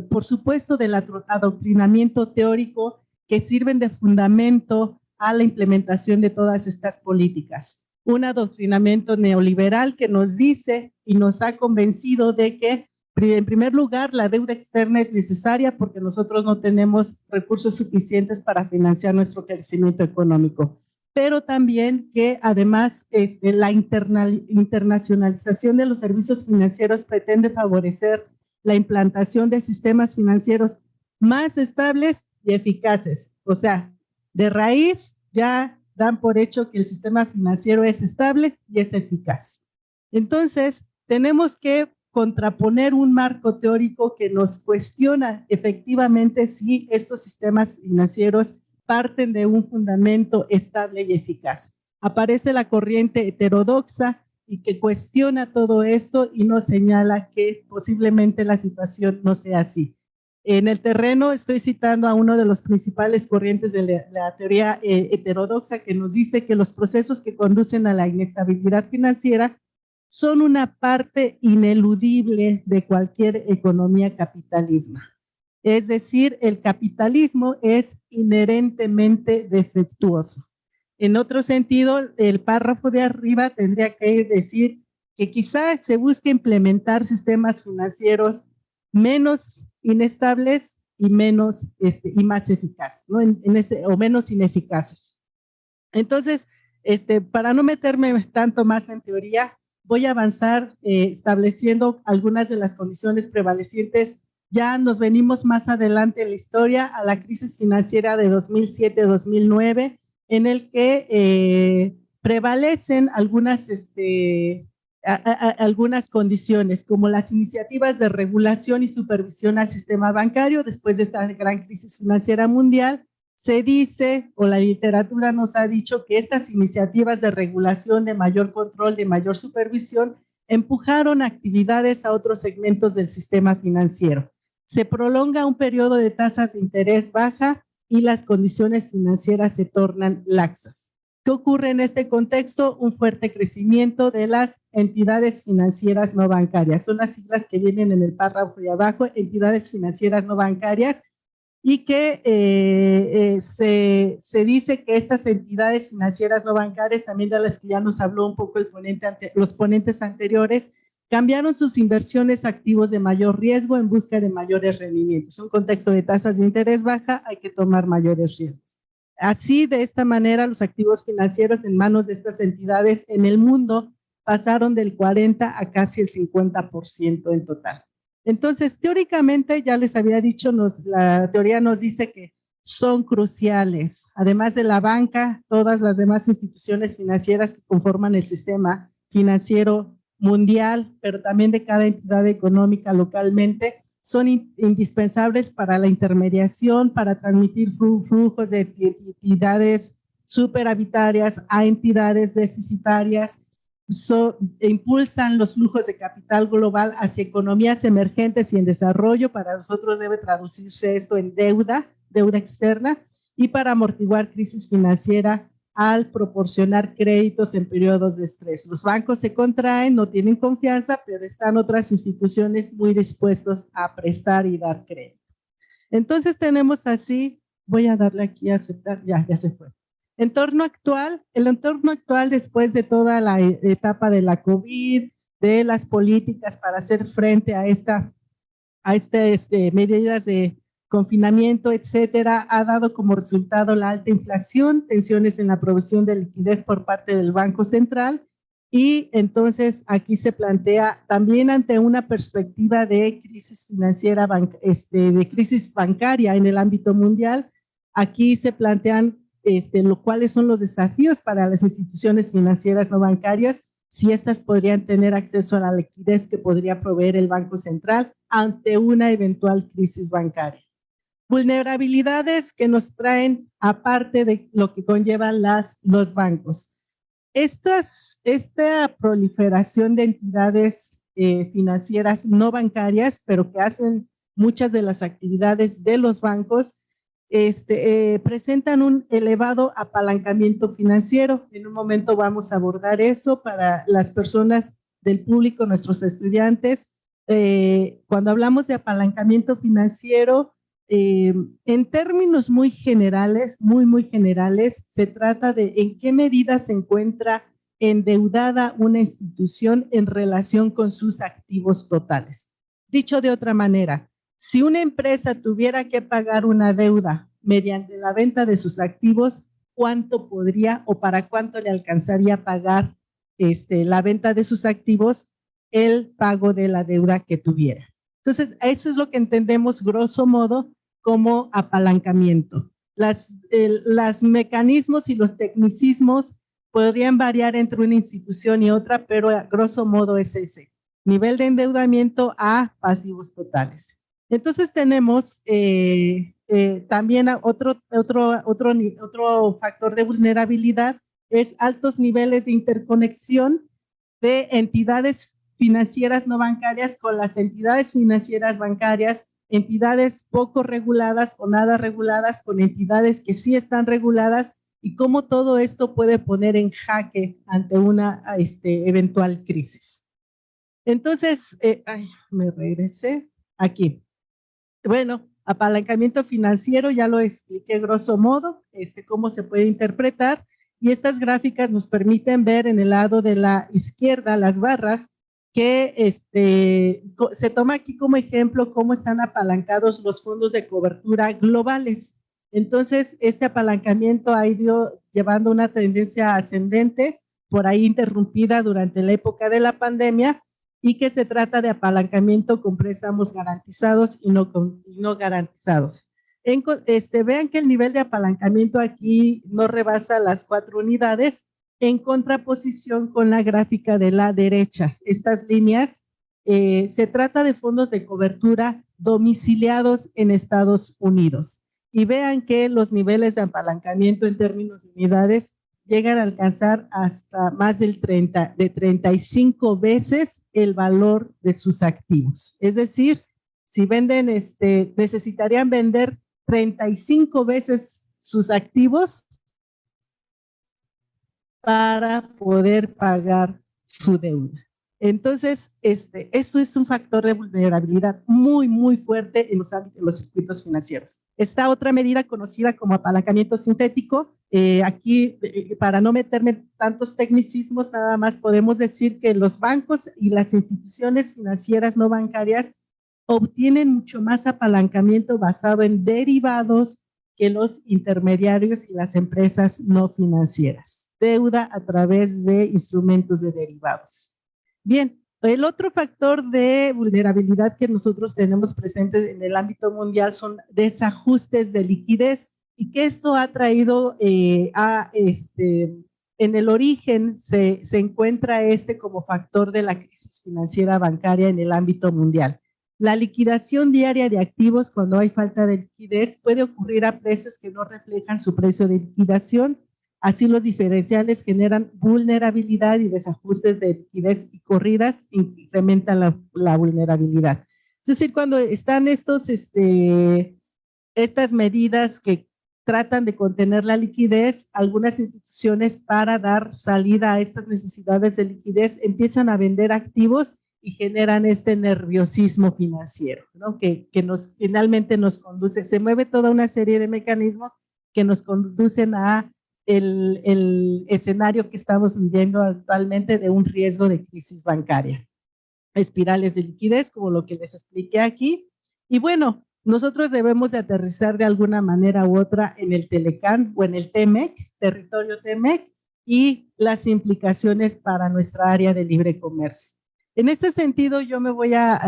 por supuesto, del adoctrinamiento teórico que sirven de fundamento a la implementación de todas estas políticas. Un adoctrinamiento neoliberal que nos dice y nos ha convencido de que, en primer lugar, la deuda externa es necesaria porque nosotros no tenemos recursos suficientes para financiar nuestro crecimiento económico, pero también que además la internacionalización de los servicios financieros pretende favorecer la implantación de sistemas financieros más estables y eficaces. O sea, de raíz ya dan por hecho que el sistema financiero es estable y es eficaz. Entonces, tenemos que contraponer un marco teórico que nos cuestiona efectivamente si estos sistemas financieros parten de un fundamento estable y eficaz. Aparece la corriente heterodoxa y que cuestiona todo esto y nos señala que posiblemente la situación no sea así. En el terreno estoy citando a uno de los principales corrientes de la teoría heterodoxa, que nos dice que los procesos que conducen a la inestabilidad financiera son una parte ineludible de cualquier economía capitalista. Es decir, el capitalismo es inherentemente defectuoso. En otro sentido, el párrafo de arriba tendría que decir que quizá se busque implementar sistemas financieros menos inestables y menos y más eficaces, ¿no? O menos ineficaces. Entonces, para no meterme tanto más en teoría, voy a avanzar estableciendo algunas de las condiciones prevalecientes. Ya nos venimos más adelante en la historia a la crisis financiera de 2007-2009, en el que prevalecen algunas algunas condiciones, como las iniciativas de regulación y supervisión al sistema bancario después de esta gran crisis financiera mundial. Se dice, o la literatura nos ha dicho, que estas iniciativas de regulación, de mayor control, de mayor supervisión, empujaron actividades a otros segmentos del sistema financiero. Se prolonga un periodo de tasas de interés baja y las condiciones financieras se tornan laxas. ¿Qué ocurre en este contexto? Un fuerte crecimiento de las entidades financieras no bancarias. Son las siglas que vienen en el párrafo de abajo, entidades financieras no bancarias, y que se dice que estas entidades financieras no bancarias, también de las que ya nos habló un poco los ponentes anteriores, cambiaron sus inversiones a activos de mayor riesgo en busca de mayores rendimientos. En un contexto de tasas de interés baja, hay que tomar mayores riesgos. Así, de esta manera, los activos financieros en manos de estas entidades en el mundo pasaron del 40 a casi el 50% en total. Entonces, teóricamente, ya les había dicho, la teoría nos dice que son cruciales. Además de la banca, todas las demás instituciones financieras que conforman el sistema financiero mundial, pero también de cada entidad económica localmente, son indispensables para la intermediación, para transmitir flujos de entidades superavitarias a entidades deficitarias, impulsan los flujos de capital global hacia economías emergentes y en desarrollo. Para nosotros debe traducirse esto en deuda externa, y para amortiguar crisis financiera al proporcionar créditos en periodos de estrés. Los bancos se contraen, no tienen confianza, pero están otras instituciones muy dispuestos a prestar y dar crédito. Entonces tenemos así, voy a darle aquí a aceptar, ya se fue. El entorno actual después de toda la etapa de la COVID, de las políticas para hacer frente a medidas de confinamiento, etcétera, ha dado como resultado la alta inflación, tensiones en la provisión de liquidez por parte del Banco Central, y entonces aquí se plantea también ante una perspectiva de crisis financiera, de crisis bancaria en el ámbito mundial. Aquí se plantean cuáles son los desafíos para las instituciones financieras no bancarias, si estas podrían tener acceso a la liquidez que podría proveer el Banco Central ante una eventual crisis bancaria. Vulnerabilidades que nos traen aparte de lo que conllevan los bancos. Esta proliferación de entidades financieras no bancarias, pero que hacen muchas de las actividades de los bancos, presentan un elevado apalancamiento financiero. En un momento vamos a abordar eso para las personas del público, nuestros estudiantes. Cuando hablamos de apalancamiento financiero, en términos muy generales, muy generales, se trata de en qué medida se encuentra endeudada una institución en relación con sus activos totales. Dicho de otra manera, si una empresa tuviera que pagar una deuda mediante la venta de sus activos, ¿cuánto podría o para cuánto le alcanzaría pagar la venta de sus activos el pago de la deuda que tuviera? Entonces, eso es lo que entendemos grosso modo como apalancamiento. Los mecanismos y los tecnicismos podrían variar entre una institución y otra, pero a grosso modo es ese, nivel de endeudamiento a pasivos totales. Entonces tenemos también otro factor de vulnerabilidad, es altos niveles de interconexión de entidades financieras no bancarias con las entidades financieras bancarias, entidades poco reguladas o nada reguladas con entidades que sí están reguladas, y cómo todo esto puede poner en jaque ante una eventual crisis. Entonces, me regresé aquí. Bueno, apalancamiento financiero, ya lo expliqué grosso modo, cómo se puede interpretar, y estas gráficas nos permiten ver en el lado de la izquierda las barras que se toma aquí como ejemplo cómo están apalancados los fondos de cobertura globales. Entonces, este apalancamiento ha ido llevando una tendencia ascendente, por ahí interrumpida durante la época de la pandemia, y que se trata de apalancamiento con préstamos garantizados y no garantizados. Vean que el nivel de apalancamiento aquí no rebasa las 4 unidades, en contraposición con la gráfica de la derecha. Estas líneas, se trata de fondos de cobertura domiciliados en Estados Unidos. Y vean que los niveles de apalancamiento en términos de unidades llegan a alcanzar hasta más de 35 veces el valor de sus activos. Es decir, si venden, necesitarían vender 35 veces sus activos para poder pagar su deuda. Entonces, esto es un factor de vulnerabilidad muy, muy fuerte en los ámbitos de los circuitos financieros. Esta otra medida conocida como apalancamiento sintético, aquí, para no meterme en tantos tecnicismos, nada más podemos decir que los bancos y las instituciones financieras no bancarias obtienen mucho más apalancamiento basado en derivados que los intermediarios y las empresas no financieras. Deuda a través de instrumentos de derivados. Bien, el otro factor de vulnerabilidad que nosotros tenemos presente en el ámbito mundial son desajustes de liquidez, y que esto ha traído en el origen se encuentra como factor de la crisis financiera bancaria en el ámbito mundial. La liquidación diaria de activos cuando hay falta de liquidez puede ocurrir a precios que no reflejan su precio de liquidación. Así los diferenciales generan vulnerabilidad y desajustes de liquidez y corridas incrementan la vulnerabilidad. Es decir, cuando están estas medidas que tratan de contener la liquidez, algunas instituciones para dar salida a estas necesidades de liquidez empiezan a vender activos y generan este nerviosismo financiero, ¿no? que finalmente nos conduce, se mueve toda una serie de mecanismos que nos conducen a el escenario que estamos viviendo actualmente de un riesgo de crisis bancaria. Espirales de liquidez, como lo que les expliqué aquí. Y bueno, nosotros debemos de aterrizar de alguna manera u otra en el Telecán o en el TEMEC, territorio TEMEC, y las implicaciones para nuestra área de libre comercio. En este sentido, yo me voy a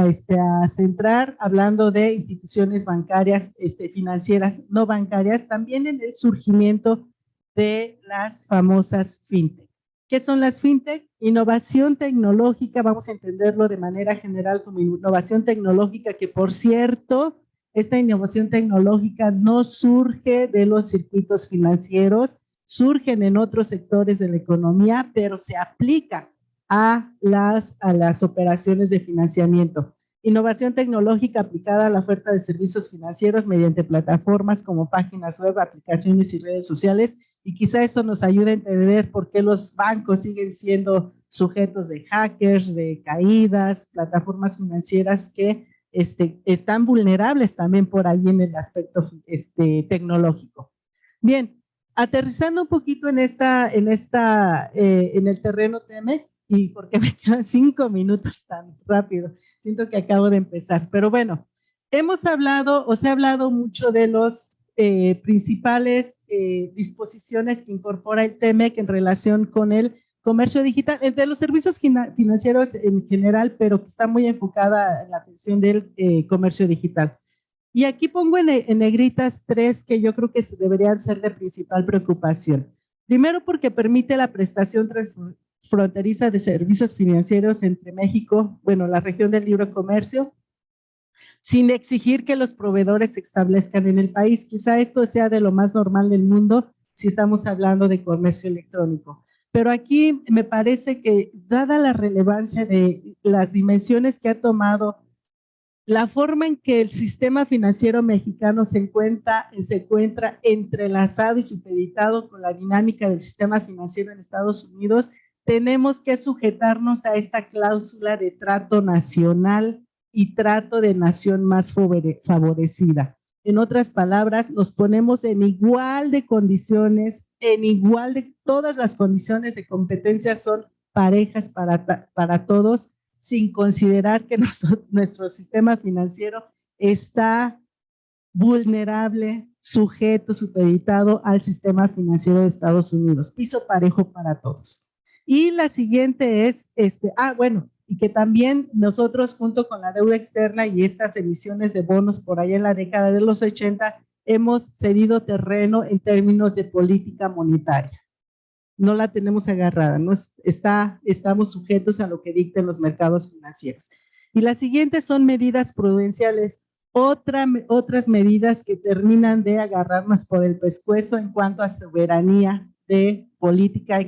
centrar hablando de instituciones bancarias, financieras no bancarias, también en el surgimiento de las famosas fintech. ¿Qué son las fintech? Innovación tecnológica, vamos a entenderlo de manera general como innovación tecnológica, que por cierto, esta innovación tecnológica no surge de los circuitos financieros, surgen en otros sectores de la economía, pero se aplica a las operaciones de financiamiento. Innovación tecnológica aplicada a la oferta de servicios financieros mediante plataformas como páginas web, aplicaciones y redes sociales, y quizá esto nos ayude a entender por qué los bancos siguen siendo sujetos de hackers, de caídas, plataformas financieras que están vulnerables también por ahí en el aspecto tecnológico. Bien, aterrizando un poquito en el terreno TEMEC, y porque me quedan 5 minutos tan rápido, siento que acabo de empezar, pero bueno, se ha hablado mucho de los principales disposiciones que incorpora el TEMEC en relación con el comercio digital, de los servicios financieros en general, pero que está muy enfocada en la atención del comercio digital. Y aquí pongo en negritas 3 que yo creo que deberían ser de principal preocupación. Primero, porque permite la prestación fronteriza de servicios financieros entre México, la región del libre comercio, sin exigir que los proveedores se establezcan en el país. Quizá esto sea de lo más normal del mundo si estamos hablando de comercio electrónico. Pero aquí me parece que, dada la relevancia de las dimensiones que ha tomado, la forma en que el sistema financiero mexicano se encuentra entrelazado y supeditado con la dinámica del sistema financiero en Estados Unidos, tenemos que sujetarnos a esta cláusula de trato nacional y trato de nación más favorecida. En otras palabras, nos ponemos en igual de condiciones, todas las condiciones de competencia son parejas para todos, sin considerar que nuestro sistema financiero está vulnerable, sujeto, supeditado al sistema financiero de Estados Unidos. Piso parejo para todos. Y la siguiente es, y que también nosotros junto con la deuda externa y estas emisiones de bonos por allá en la década de los 80, hemos cedido terreno en términos de política monetaria. no la tenemos agarrada, no estamos sujetos a lo que dicten los mercados financieros. Y las siguientes son medidas prudenciales, otras medidas que terminan de agarrarnos por el pescuezo en cuanto a soberanía de política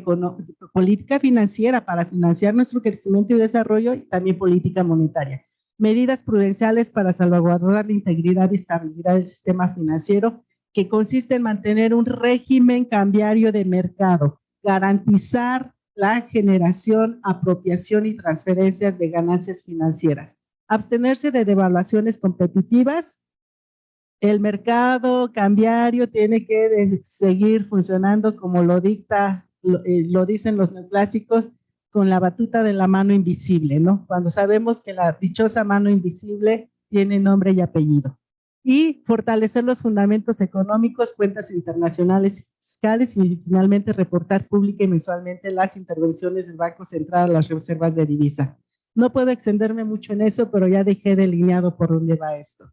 financiera para financiar nuestro crecimiento y desarrollo, y también política monetaria. Medidas prudenciales para salvaguardar la integridad y estabilidad del sistema financiero, que consiste en mantener un régimen cambiario de mercado, garantizar la generación, apropiación y transferencias de ganancias financieras, abstenerse de devaluaciones competitivas. El mercado cambiario tiene que seguir funcionando como lo dicen los neoclásicos, con la batuta de la mano invisible, ¿no? Cuando sabemos que la dichosa mano invisible tiene nombre y apellido. Y fortalecer los fundamentos económicos, cuentas internacionales y fiscales, y finalmente reportar pública y mensualmente las intervenciones del Banco Central a las reservas de divisa. No puedo extenderme mucho en eso, pero ya dejé delineado por dónde va esto.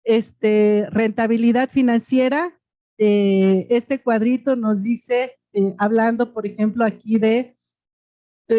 Rentabilidad financiera, este cuadrito nos dice, hablando por ejemplo aquí de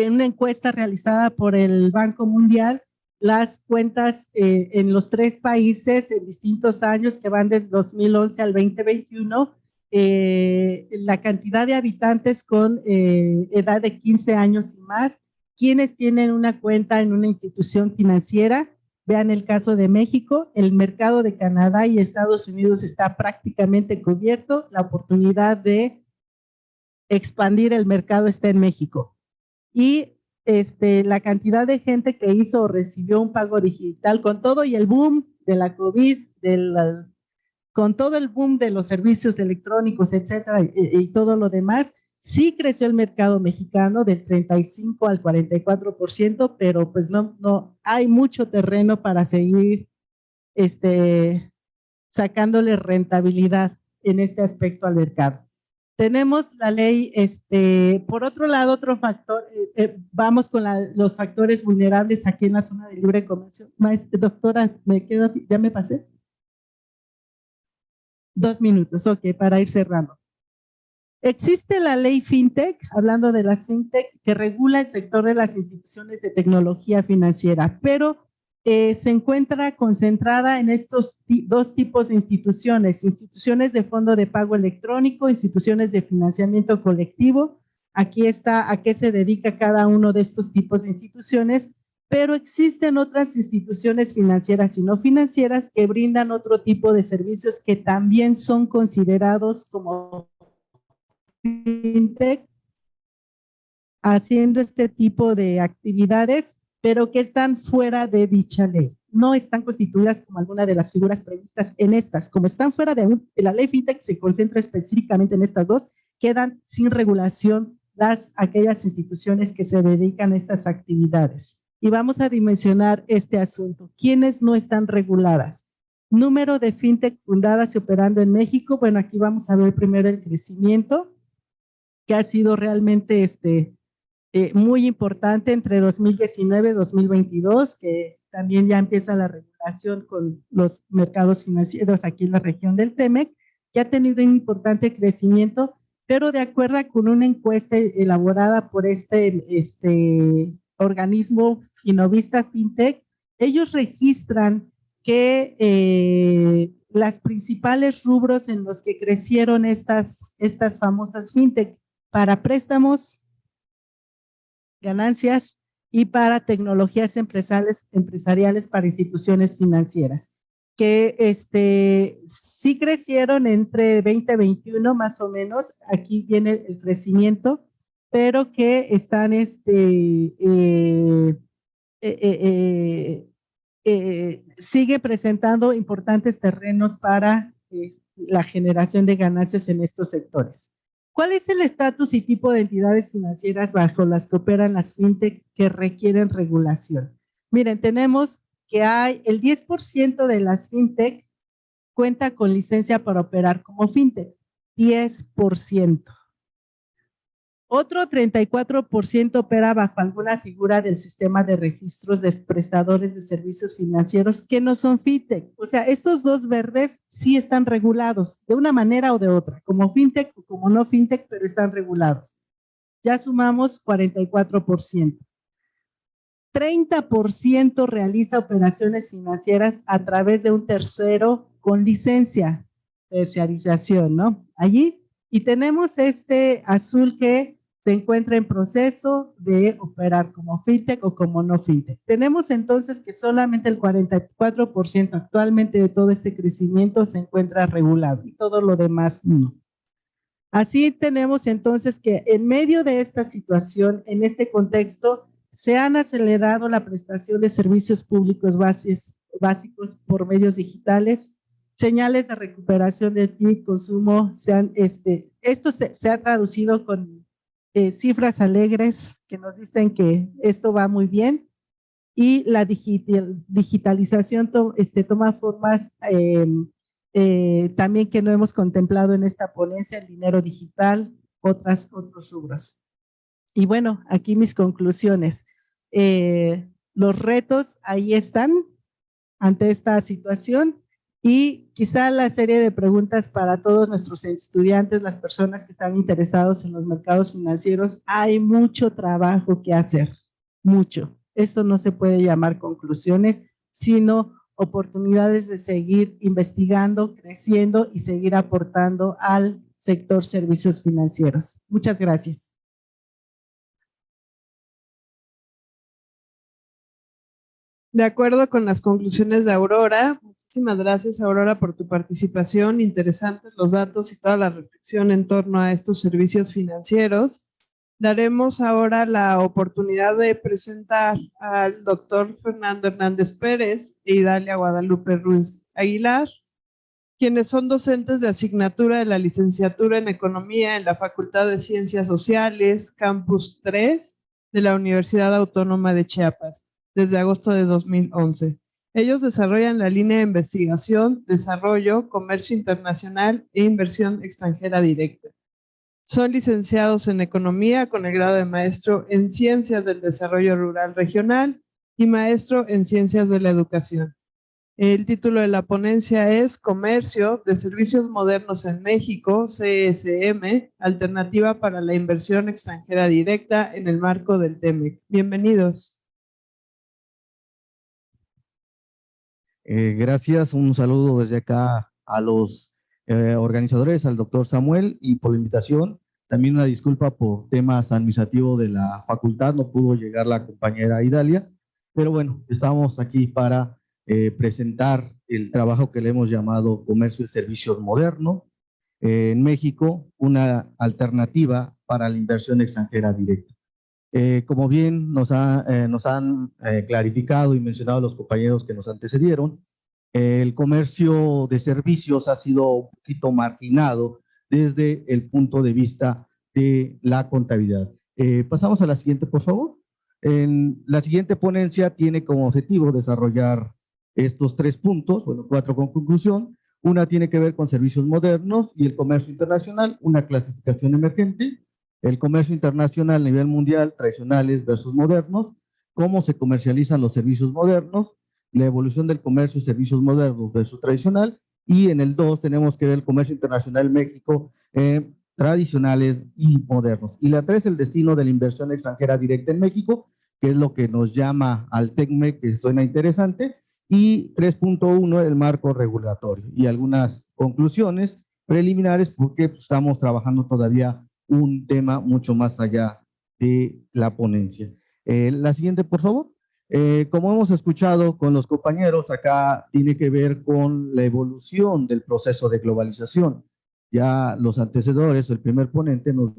una encuesta realizada por el Banco Mundial, las cuentas en los 3 países en distintos años que van del 2011 al 2021, la cantidad de habitantes con edad de 15 años y más, quienes tienen una cuenta en una institución financiera. Vean el caso de México, el mercado de Canadá y Estados Unidos está prácticamente cubierto, la oportunidad de expandir el mercado está en México. Y la cantidad de gente que hizo o recibió un pago digital con todo y el boom de la COVID, con todo el boom de los servicios electrónicos, etcétera, y todo lo demás, sí creció el mercado mexicano del 35 al 44%, pero pues no hay mucho terreno para seguir sacándole rentabilidad en este aspecto al mercado. Tenemos la ley, por otro lado, otro factor, vamos con los factores vulnerables aquí en la zona de libre comercio. Doctora, ¿ya me pasé? 2 minutos, ok, para ir cerrando. Existe la ley FinTech, hablando de las FinTech, que regula el sector de las instituciones de tecnología financiera, pero se encuentra concentrada en estos 2 tipos de instituciones de fondo de pago electrónico, instituciones de financiamiento colectivo. Aquí está a qué se dedica cada uno de estos tipos de instituciones, pero existen otras instituciones financieras y no financieras que brindan otro tipo de servicios que también son considerados como FinTech, haciendo este tipo de actividades, pero que están fuera de dicha ley. No están constituidas como alguna de las figuras previstas en estas. Como están fuera de la ley FinTech, se concentra específicamente en estas 2, quedan sin regulación aquellas instituciones que se dedican a estas actividades. Y vamos a dimensionar este asunto. ¿Quiénes no están reguladas? Número de FinTech fundadas y operando en México. Bueno, aquí vamos a ver primero el crecimiento, que ha sido realmente muy importante entre 2019 y 2022, que también ya empieza la regulación con los mercados financieros aquí en la región del TEMEC, que ha tenido un importante crecimiento, pero de acuerdo con una encuesta elaborada por este organismo Innovista FinTech, ellos registran que las principales rubros en los que crecieron estas famosas FinTech para préstamos, ganancias y para tecnologías empresariales para instituciones financieras, que sí crecieron entre 20 y 21 más o menos, aquí viene el crecimiento, pero que están sigue presentando importantes terrenos para la generación de ganancias en estos sectores. ¿Cuál es el estatus y tipo de entidades financieras bajo las que operan las FinTech que requieren regulación? Miren, tenemos que hay el 10% de las FinTech cuenta con licencia para operar como FinTech, 10%. Otro 34% opera bajo alguna figura del sistema de registros de prestadores de servicios financieros que no son FinTech. O sea, estos 2 verdes sí están regulados de una manera o de otra, como FinTech o como no FinTech, pero están regulados. ya sumamos 44%. 30% realiza operaciones financieras a través de un tercero con licencia, terciarización, ¿no? Allí, y tenemos este azul que se encuentra en proceso de operar como fintech o como no fintech. Tenemos entonces que solamente el 44% actualmente de todo este crecimiento se encuentra regulado y todo lo demás no. Así tenemos entonces que en medio de esta situación, en este contexto, se han acelerado la prestación de servicios públicos básicos por medios digitales, señales de recuperación del PIB, consumo, esto se ha traducido con cifras alegres que nos dicen que esto va muy bien y la digitalización toma formas también que no hemos contemplado en esta ponencia, el dinero digital, otros rubros. Y bueno, aquí mis conclusiones. Los retos ahí están ante esta situación y quizá la serie de preguntas para todos nuestros estudiantes, las personas que están interesados en los mercados financieros, hay mucho trabajo que hacer, mucho. Esto no se puede llamar conclusiones, sino oportunidades de seguir investigando, creciendo y seguir aportando al sector servicios financieros. Muchas gracias. De acuerdo con las conclusiones de Aurora, muchísimas gracias, Aurora, por tu participación. Interesantes los datos y toda la reflexión en torno a estos servicios financieros. Daremos ahora la oportunidad de presentar al doctor Fernando Hernández Pérez e Idalia Guadalupe Ruiz Aguilar, quienes son docentes de asignatura de la licenciatura en Economía en la Facultad de Ciencias Sociales, Campus 3, de la Universidad Autónoma de Chiapas, desde agosto de 2011. Ellos desarrollan la línea de investigación, desarrollo, comercio internacional e inversión extranjera directa. Son licenciados en Economía con el grado de maestro en Ciencias del Desarrollo Rural Regional y maestro en Ciencias de la Educación. El título de la ponencia es Comercio de Servicios Modernos en México, CSM, Alternativa para la Inversión Extranjera Directa en el marco del TEMEC. Bienvenidos. Gracias, un saludo desde acá a los organizadores, al doctor Samuel, y por la invitación. También una disculpa por temas administrativos de la facultad, no pudo llegar la compañera Idalia, pero bueno, estamos aquí para presentar el trabajo que le hemos llamado Comercio de Servicios Moderno en México, una alternativa para la inversión extranjera directa. Como bien nos han clarificado y mencionado los compañeros que nos antecedieron, el comercio de servicios ha sido un poquito marginado desde el punto de vista de la contabilidad. Pasamos a la siguiente, por favor. La siguiente ponencia tiene como objetivo desarrollar estos 3 puntos, bueno, 4 con conclusión. Una tiene que ver con servicios modernos y el comercio internacional, una clasificación emergente. El comercio internacional a nivel mundial, tradicionales versus modernos, cómo se comercializan los servicios modernos, la evolución del comercio y servicios modernos versus tradicional, y en el 2 tenemos que ver el comercio internacional en México, tradicionales y modernos. Y la 3, el destino de la inversión extranjera directa en México, que es lo que nos llama al TECMEC, que suena interesante, y 3.1, el marco regulatorio, y algunas conclusiones preliminares, porque estamos trabajando todavía un tema mucho más allá de la ponencia. La siguiente, por favor. Como hemos escuchado con los compañeros, acá tiene que ver con la evolución del proceso de globalización. Ya los antecedores, el primer ponente nos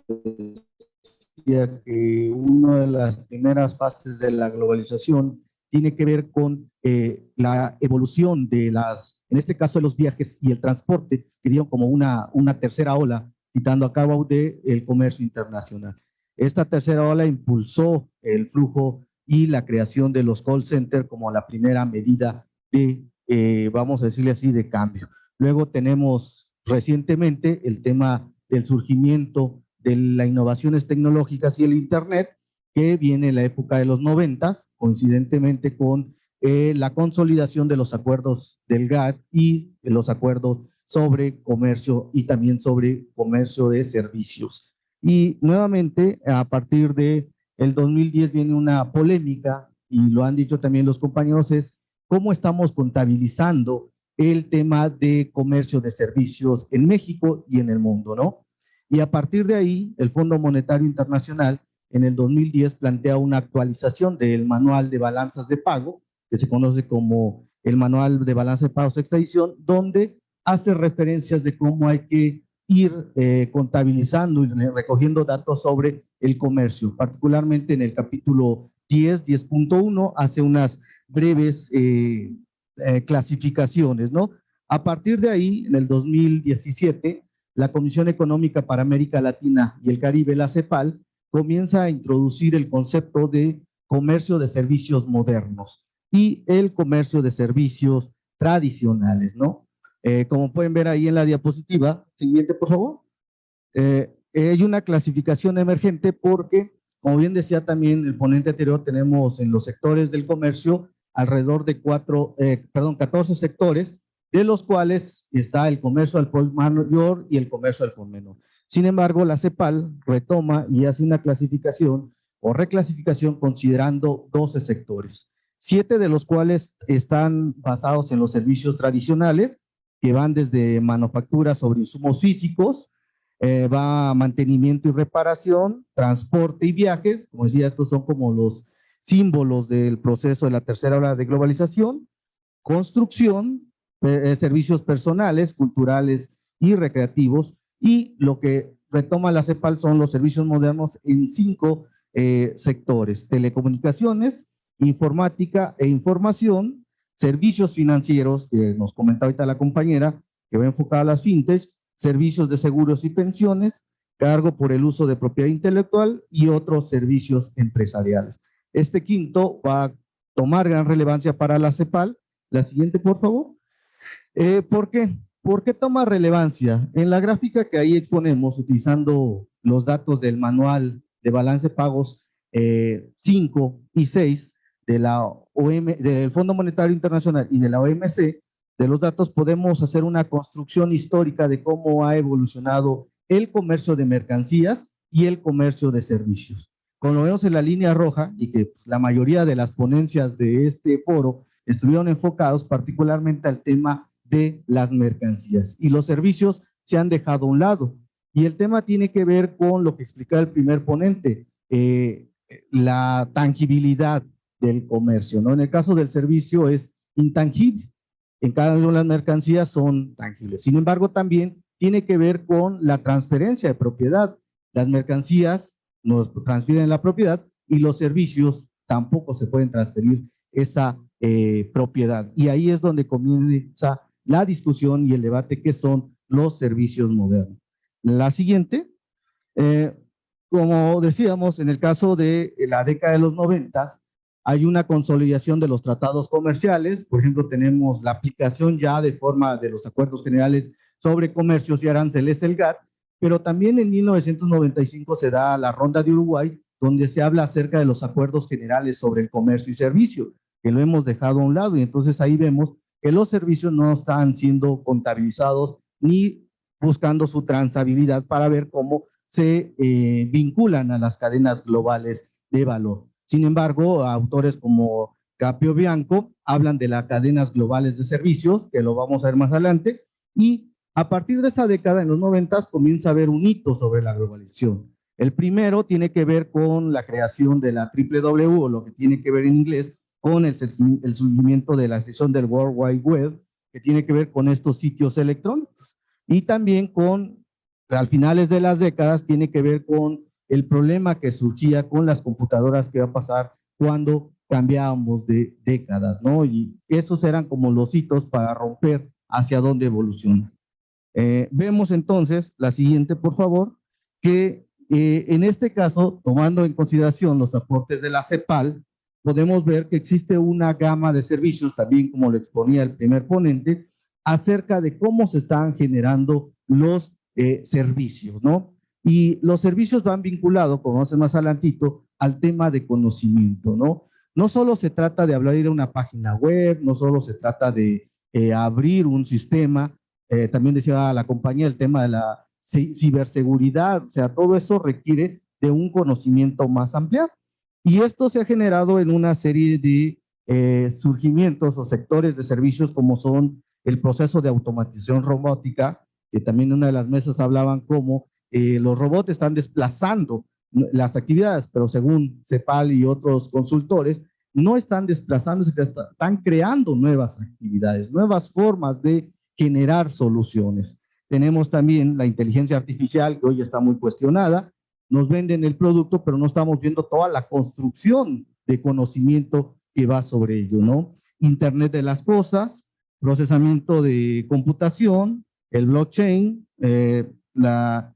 decía que una de las primeras fases de la globalización tiene que ver con la evolución de en este caso de los viajes y el transporte, que dieron como una tercera ola, quitando a cabo del comercio internacional. Esta tercera ola impulsó el flujo y la creación de los call centers como la primera medida de, vamos a decirle así, de cambio. Luego tenemos recientemente el tema del surgimiento de las innovaciones tecnológicas y el Internet, que viene en la época de los 90, coincidentemente con la consolidación de los acuerdos del GATT y de los acuerdos sobre comercio y también sobre comercio de servicios. Y nuevamente, a partir de el 2010 viene una polémica, y lo han dicho también los compañeros, es cómo estamos contabilizando el tema de comercio de servicios en México y en el mundo, ¿no? Y a partir de ahí, el Fondo Monetario Internacional en el 2010 plantea una actualización del manual de balanzas de pago, que se conoce como el manual de balanza de pagos sexta edición, donde hace referencias de cómo hay que ir contabilizando y recogiendo datos sobre el comercio. Particularmente en el capítulo 10.1 hace unas breves clasificaciones, ¿no? A partir de ahí, en el 2017, la Comisión Económica para América Latina y el Caribe, la CEPAL, comienza a introducir el concepto de comercio de servicios modernos y el comercio de servicios tradicionales, ¿no? Como pueden ver ahí en la diapositiva, siguiente por favor, hay una clasificación emergente porque, como bien decía también el ponente anterior, tenemos en los sectores del comercio alrededor de 14 sectores, de los cuales está el comercio al por mayor y el comercio al por menor. Sin embargo, la CEPAL retoma y hace una clasificación o reclasificación considerando 12 sectores, 7 de los cuales están basados en los servicios tradicionales, que van desde manufactura sobre insumos físicos, va a mantenimiento y reparación, transporte y viajes. Como decía, estos son como los símbolos del proceso de la tercera ola de globalización, construcción, servicios personales, culturales y recreativos, y lo que retoma la CEPAL son los servicios modernos en 5 sectores: telecomunicaciones, informática e información, servicios financieros, que nos comentaba ahorita la compañera, que va enfocada a las fintech, servicios de seguros y pensiones, cargo por el uso de propiedad intelectual y otros servicios empresariales. Este quinto va a tomar gran relevancia para la CEPAL. La siguiente, por favor. ¿Por qué? ¿Por qué toma relevancia? En la gráfica que ahí exponemos, utilizando los datos del manual de balance de pagos 5 y 6 de del Fondo Monetario Internacional y de la OMC, de los datos podemos hacer una construcción histórica de cómo ha evolucionado el comercio de mercancías y el comercio de servicios. Como lo vemos en la línea roja, y que la mayoría de las ponencias de este foro estuvieron enfocados particularmente al tema de las mercancías, y los servicios se han dejado a un lado. Y el tema tiene que ver con lo que explicaba el primer ponente, la tangibilidad del comercio, ¿no? En el caso del servicio es intangible, en cada una de las mercancías son tangibles. Sin embargo, también tiene que ver con la transferencia de propiedad. Las mercancías nos transfieren la propiedad y los servicios tampoco se pueden transferir esa propiedad. Y ahí es donde comienza la discusión y el debate que son los servicios modernos. La siguiente, como decíamos, en el caso de la década de los 90, hay una consolidación de los tratados comerciales. Por ejemplo, tenemos la aplicación ya de forma de los acuerdos generales sobre comercios y aranceles, el GATT, pero también en 1995 se da la Ronda de Uruguay, donde se habla acerca de los acuerdos generales sobre el comercio y servicio, que lo hemos dejado a un lado, y entonces ahí vemos que los servicios no están siendo contabilizados ni buscando su transabilidad para ver cómo se vinculan a las cadenas globales de valor. Sin embargo, autores como Capio Bianco hablan de las cadenas globales de servicios, que lo vamos a ver más adelante, y a partir de esa década, en los 90, comienza a haber un hito sobre la globalización. El primero tiene que ver con la creación de la WW, o lo que tiene que ver en inglés con el surgimiento de la extensión del World Wide Web, que tiene que ver con estos sitios electrónicos. Y también con, al finales de las décadas, tiene que ver con el problema que surgía con las computadoras, que va a pasar cuando cambiábamos de décadas, ¿no? Y esos eran como los hitos para romper hacia dónde evoluciona. Vemos entonces, la siguiente, por favor, que en este caso, tomando en consideración los aportes de la CEPAL, podemos ver que existe una gama de servicios, también como lo exponía el primer ponente, acerca de cómo se están generando los servicios, ¿no? Y los servicios van vinculados, como vamos a ver más adelantito, al tema de conocimiento, ¿no? No solo se trata de abrir una página web, no solo se trata de abrir un sistema, también decía la compañía el tema de la ciberseguridad, o sea, todo eso requiere de un conocimiento más amplio. Y esto se ha generado en una serie de surgimientos o sectores de servicios como son el proceso de automatización robótica, que también en una de las mesas hablaban cómo los robots están desplazando las actividades, pero según CEPAL y otros consultores, no están desplazándose, están creando nuevas actividades, nuevas formas de generar soluciones. Tenemos también la inteligencia artificial, que hoy está muy cuestionada. Nos venden el producto, pero no estamos viendo toda la construcción de conocimiento que va sobre ello, ¿no? Internet de las cosas, procesamiento de computación, el blockchain, la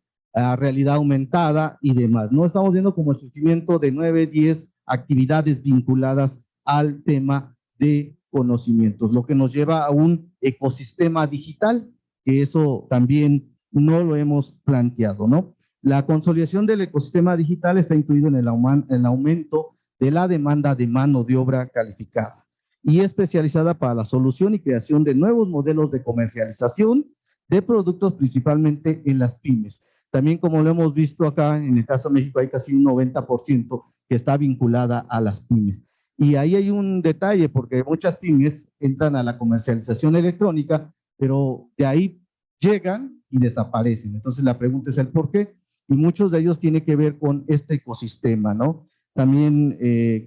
realidad aumentada y demás. No estamos viendo como el surgimiento de 9, 10 actividades vinculadas al tema de conocimientos, lo que nos lleva a un ecosistema digital, que eso también no lo hemos planteado, ¿no? La consolidación del ecosistema digital está incluido en el aumento de la demanda de mano de obra calificada y especializada para la solución y creación de nuevos modelos de comercialización de productos, principalmente en las pymes. También, como lo hemos visto acá, en el caso de México hay casi un 90% que está vinculada a las pymes. Y ahí hay un detalle, porque muchas pymes entran a la comercialización electrónica, pero de ahí llegan y desaparecen. Entonces la pregunta es el por qué, y muchos de ellos tienen que ver con este ecosistema, ¿no? También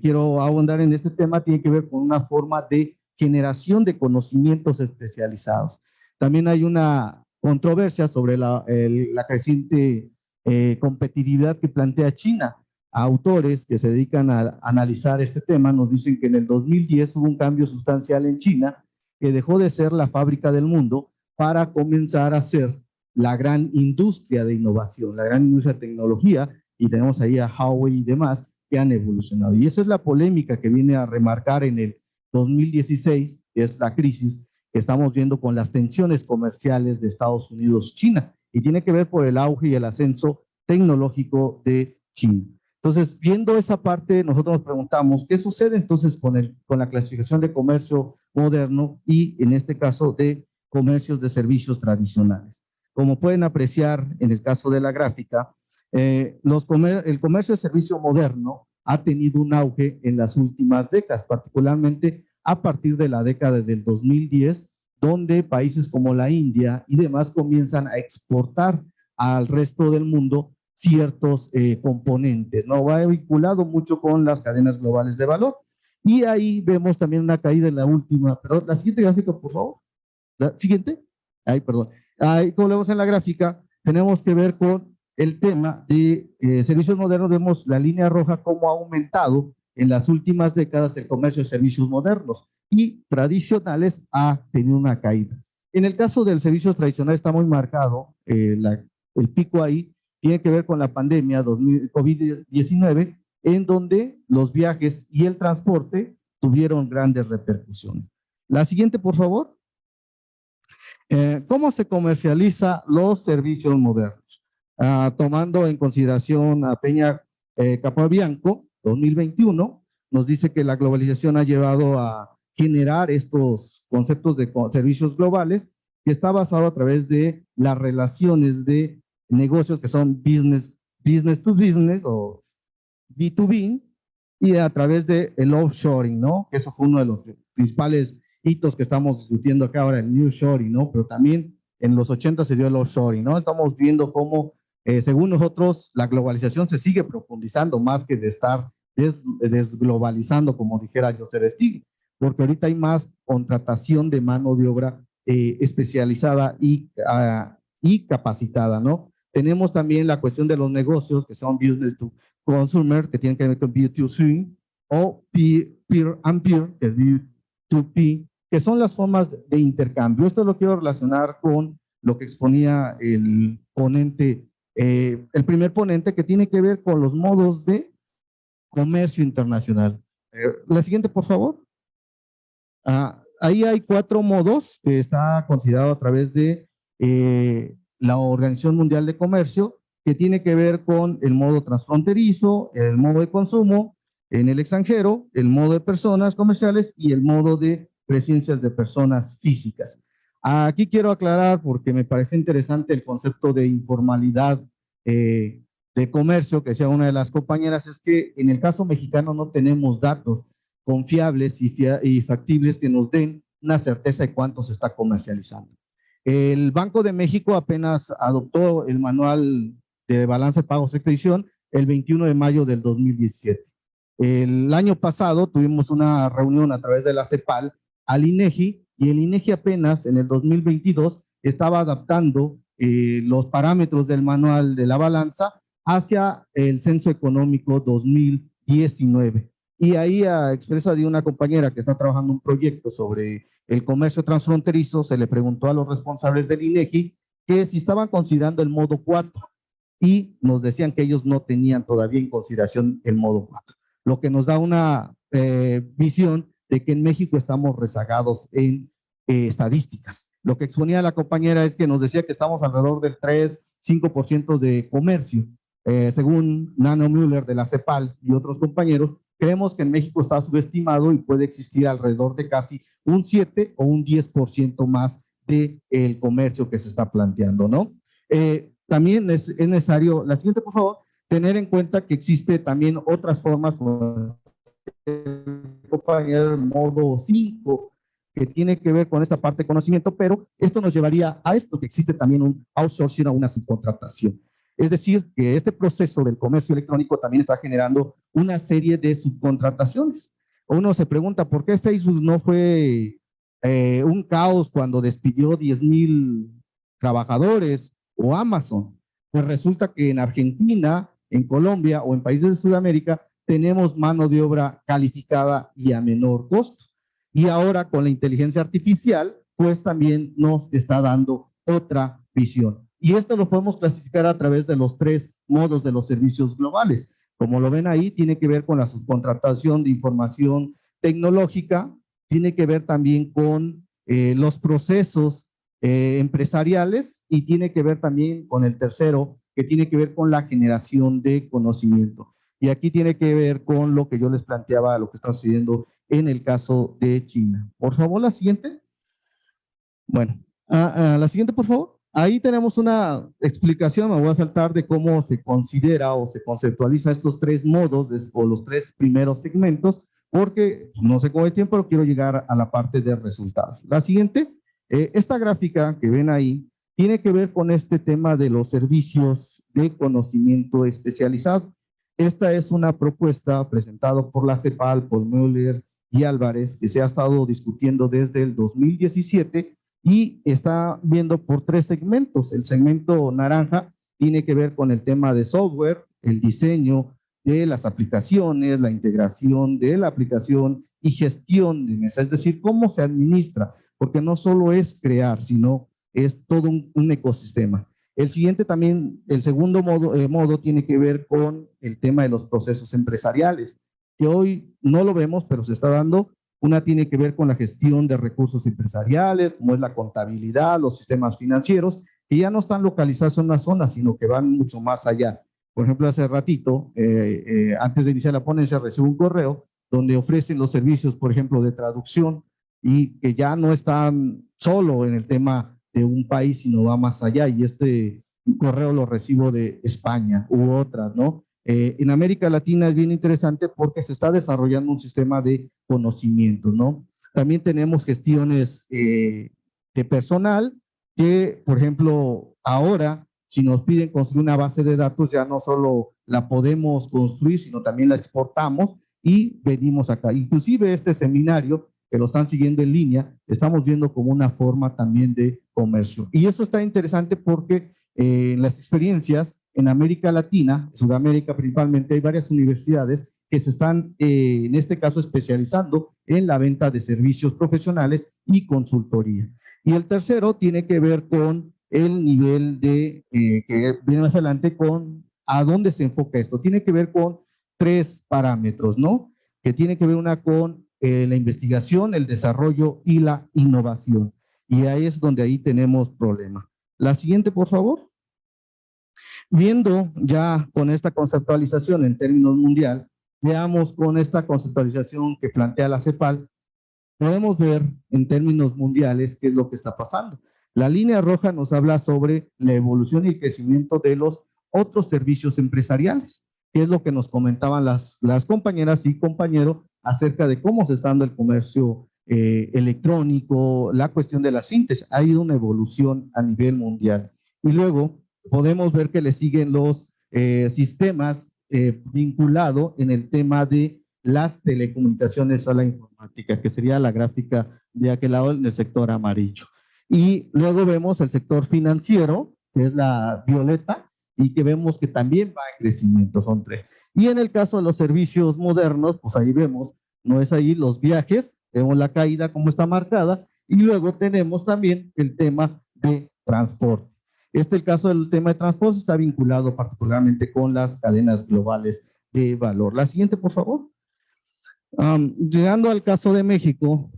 quiero ahondar en este tema, tiene que ver con una forma de generación de conocimientos especializados. También hay una controversia sobre la creciente competitividad que plantea China. Autores que se dedican a analizar este tema nos dicen que en el 2010 hubo un cambio sustancial en China, que dejó de ser la fábrica del mundo para comenzar a ser la gran industria de innovación, la gran industria de tecnología, y tenemos ahí a Huawei y demás que han evolucionado. Y esa es la polémica que viene a remarcar en el 2016, que es la crisis que estamos viendo con las tensiones comerciales de Estados Unidos-China, y tiene que ver por el auge y el ascenso tecnológico de China. Entonces, viendo esa parte, nosotros nos preguntamos, ¿qué sucede entonces con la clasificación de comercio moderno y, en este caso, de comercios de servicios tradicionales? Como pueden apreciar en el caso de la gráfica, el comercio de servicio moderno ha tenido un auge en las últimas décadas, particularmente a partir de la década del 2010, donde países como la India y demás comienzan a exportar al resto del mundo ciertos componentes, ¿no? Va vinculado mucho con las cadenas globales de valor. Y ahí vemos también una caída en la última, perdón, la siguiente gráfica, por favor. La siguiente. Ahí, perdón. Ahí, como vemos en la gráfica, tenemos que ver con el tema de servicios modernos. Vemos la línea roja cómo ha aumentado en las últimas décadas el comercio de servicios modernos, y tradicionales ha tenido una caída. En el caso del servicios tradicionales está muy marcado, el pico ahí tiene que ver con la pandemia COVID-19, en donde los viajes y el transporte tuvieron grandes repercusiones. La siguiente, por favor. ¿Cómo se comercializa los servicios modernos? Tomando en consideración a Peña Capobianco, 2021, nos dice que la globalización ha llevado a generar estos conceptos de servicios globales, que está basado a través de las relaciones de negocios que son business to business o B2B, y a través de el offshoring, ¿no? Que eso fue uno de los principales hitos que estamos discutiendo acá ahora, el nearshoring, ¿no? Pero también en los 80 se dio el offshoring, ¿no? Estamos viendo cómo, según nosotros, la globalización se sigue profundizando más que de estar desglobalizando, como dijera Joseph Stiglitz, porque ahorita hay más contratación de mano de obra especializada y capacitada, ¿no? Tenemos también la cuestión de los negocios que son business to consumer, que tienen que ver con B2C, o peer and peer, que es B2P, que son las formas de intercambio. Esto lo quiero relacionar con lo que exponía el ponente, el primer ponente, que tiene que ver con los modos de comercio internacional. La siguiente, por favor. Ahí hay 4 modos que está considerado a través de la Organización Mundial de Comercio, que tiene que ver con el modo transfronterizo, el modo de consumo en el extranjero, el modo de personas comerciales y el modo de presencias de personas físicas. Aquí quiero aclarar, porque me parece interesante el concepto de informalidad de comercio, que decía una de las compañeras, es que en el caso mexicano no tenemos datos confiables y factibles que nos den una certeza de cuánto se está comercializando. El Banco de México apenas adoptó el manual de balance de pagos y expedición el 21 de mayo del 2017. El año pasado tuvimos una reunión a través de la CEPAL al INEGI, y el INEGI apenas en el 2022 estaba adaptando los parámetros del manual de la balanza hacia el censo económico 2019. Y ahí, a expresa de una compañera que está trabajando un proyecto sobre el comercio transfronterizo, se le preguntó a los responsables del INEGI que si estaban considerando el modo 4, y nos decían que ellos no tenían todavía en consideración el modo 4, lo que nos da una visión de que en México estamos rezagados en estadísticas. Lo que exponía la compañera es que nos decía que estamos alrededor del 3-5% de comercio. Según Nano Müller de la CEPAL y otros compañeros, creemos que en México está subestimado y puede existir alrededor de casi un 7 o un 10% más del comercio que se está planteando, ¿no? También es necesario, la siguiente por favor, tener en cuenta que existe también otras formas, como el modo 5, que tiene que ver con esta parte de conocimiento, pero esto nos llevaría a esto, que existe también un outsourcing o una subcontratación. Es decir, que este proceso del comercio electrónico también está generando una serie de subcontrataciones. Uno se pregunta, ¿por qué Facebook no fue un caos cuando despidió 10,000 trabajadores, o Amazon? Pues resulta que en Argentina, en Colombia o en países de Sudamérica tenemos mano de obra calificada y a menor costo. Y ahora con la inteligencia artificial, pues también nos está dando otra visión. Y esto lo podemos clasificar a través de los 3 modos de los servicios globales. Como lo ven ahí, tiene que ver con la subcontratación de información tecnológica, tiene que ver también con los procesos empresariales, y tiene que ver también con el tercero, que tiene que ver con la generación de conocimiento. Y aquí tiene que ver con lo que yo les planteaba, lo que está sucediendo en el caso de China. Por favor, la siguiente. Bueno, la siguiente, por favor. Ahí tenemos una explicación, me voy a saltar, de cómo se considera o se conceptualiza estos 3 modos o los 3 primeros segmentos, porque no sé cómo hay tiempo, pero quiero llegar a la parte de resultados. La siguiente, esta gráfica que ven ahí, tiene que ver con este tema de los servicios de conocimiento especializado. Esta es una propuesta presentada por la CEPAL, por Müller y Álvarez, que se ha estado discutiendo desde el 2017 y está viendo por 3 segmentos. El segmento naranja tiene que ver con el tema de software, el diseño de las aplicaciones, la integración de la aplicación y gestión de mesa, es decir, cómo se administra, porque no solo es crear, sino es todo un ecosistema. El siguiente también, el segundo modo tiene que ver con el tema de los procesos empresariales, que hoy no lo vemos, pero se está dando. Una tiene que ver con la gestión de recursos empresariales, como es la contabilidad, los sistemas financieros, que ya no están localizados en una zona, sino que van mucho más allá. Por ejemplo, hace ratito, antes de iniciar la ponencia, recibo un correo donde ofrecen los servicios, por ejemplo, de traducción, y que ya no están solo en el tema de un país, sino va más allá, y este correo lo recibo de España u otras, ¿no? En América Latina es bien interesante porque se está desarrollando un sistema de conocimiento, ¿no? También tenemos gestiones de personal que, por ejemplo, ahora, si nos piden construir una base de datos, ya no solo la podemos construir, sino también la exportamos y venimos acá. Inclusive este seminario, que lo están siguiendo en línea, estamos viendo como una forma también de comercio. Y eso está interesante porque las experiencias en América Latina, Sudamérica principalmente, hay varias universidades que se están, en este caso, especializando en la venta de servicios profesionales y consultoría. Y el tercero tiene que ver con el nivel de, que viene más adelante, con a dónde se enfoca esto. Tiene que ver con 3 parámetros, ¿no? Que tiene que ver una con la investigación, el desarrollo y la innovación. Y ahí es donde ahí tenemos problema. La siguiente, por favor. Viendo ya con esta conceptualización en términos mundial, veamos con esta conceptualización que plantea la CEPAL, podemos ver en términos mundiales qué es lo que está pasando. La línea roja nos habla sobre la evolución y el crecimiento de los otros servicios empresariales, que es lo que nos comentaban las compañeras y compañeros acerca de cómo se está dando el comercio electrónico, la cuestión de las fintech. Ha ido una evolución a nivel mundial. Y luego podemos ver que le siguen los sistemas vinculados en el tema de las telecomunicaciones o la informática, que sería la gráfica de aquel lado en el sector amarillo. Y luego vemos el sector financiero, que es la violeta, y que vemos que también va en crecimiento, son 3. Y en el caso de los servicios modernos, pues ahí vemos, no es ahí los viajes, vemos la caída como está marcada, y luego tenemos también el tema de transporte. El caso del tema de transporte está vinculado particularmente con las cadenas globales de valor. La siguiente, por favor. Llegando al caso de México,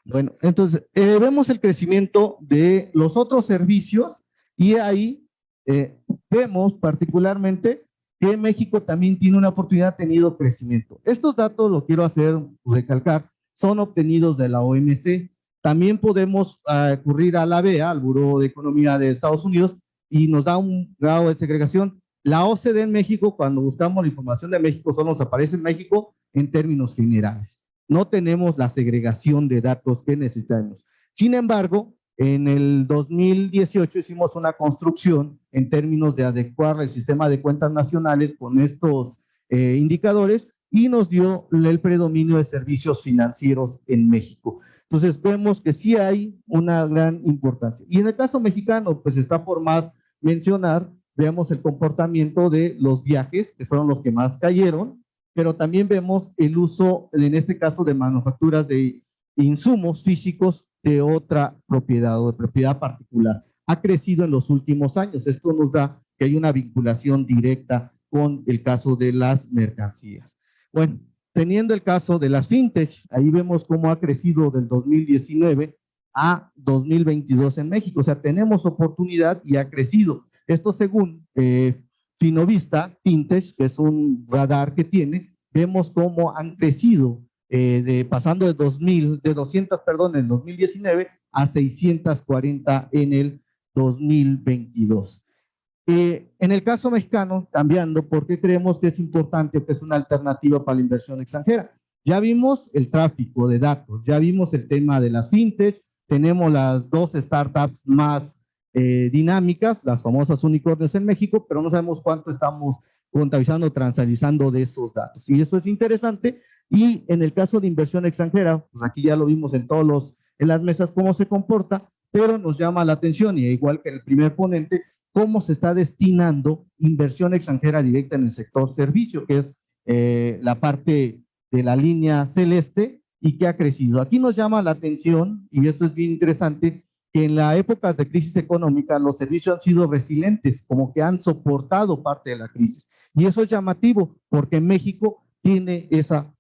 bueno, entonces vemos el crecimiento de los otros servicios y ahí vemos particularmente que México también tiene una oportunidad, ha tenido crecimiento. Estos datos, lo quiero hacer recalcar, son obtenidos de la OMC. También podemos recurrir a la BEA, al Buró de Economía de Estados Unidos, y nos da un grado de segregación. La OCDE en México, cuando buscamos la información de México, solo nos aparece México en términos generales. No tenemos la segregación de datos que necesitamos. Sin embargo, en el 2018 hicimos una construcción en términos de adecuar el sistema de cuentas nacionales con estos indicadores y nos dio el predominio de servicios financieros en México. Entonces vemos que sí hay una gran importancia. Y en el caso mexicano, pues está por más mencionar, veamos el comportamiento de los viajes, que fueron los que más cayeron, pero también vemos el uso, en este caso, de manufacturas de insumos físicos de otra propiedad o de propiedad particular. Ha crecido en los últimos años. Esto nos da que hay una vinculación directa con el caso de las mercancías. Bueno, teniendo el caso de las fintech, ahí vemos cómo ha crecido del 2019 a 2022 en México. O sea, tenemos oportunidad y ha crecido. Esto según Finovista, Fintech, que es un radar que tiene, vemos cómo han crecido pasando de 200, en 2019 a 640 en el 2022. En el caso mexicano, cambiando, ¿por qué creemos que es importante, que es una alternativa para la inversión extranjera? Ya vimos el tráfico de datos, ya vimos el tema de las fintechs, tenemos las dos startups más dinámicas, las famosas unicornios en México, pero no sabemos cuánto estamos contabilizando, transalizando de esos datos. Y eso es interesante. Y en el caso de inversión extranjera, pues aquí ya lo vimos en en las mesas cómo se comporta, pero nos llama la atención, y igual que el primer ponente, cómo se está destinando inversión extranjera directa en el sector servicio, que es la parte de la línea celeste y que ha crecido. Aquí nos llama la atención, y esto es bien interesante, que en las épocas de crisis económica los servicios han sido resilientes, como que han soportado parte de la crisis. Y eso es llamativo, porque México tiene esa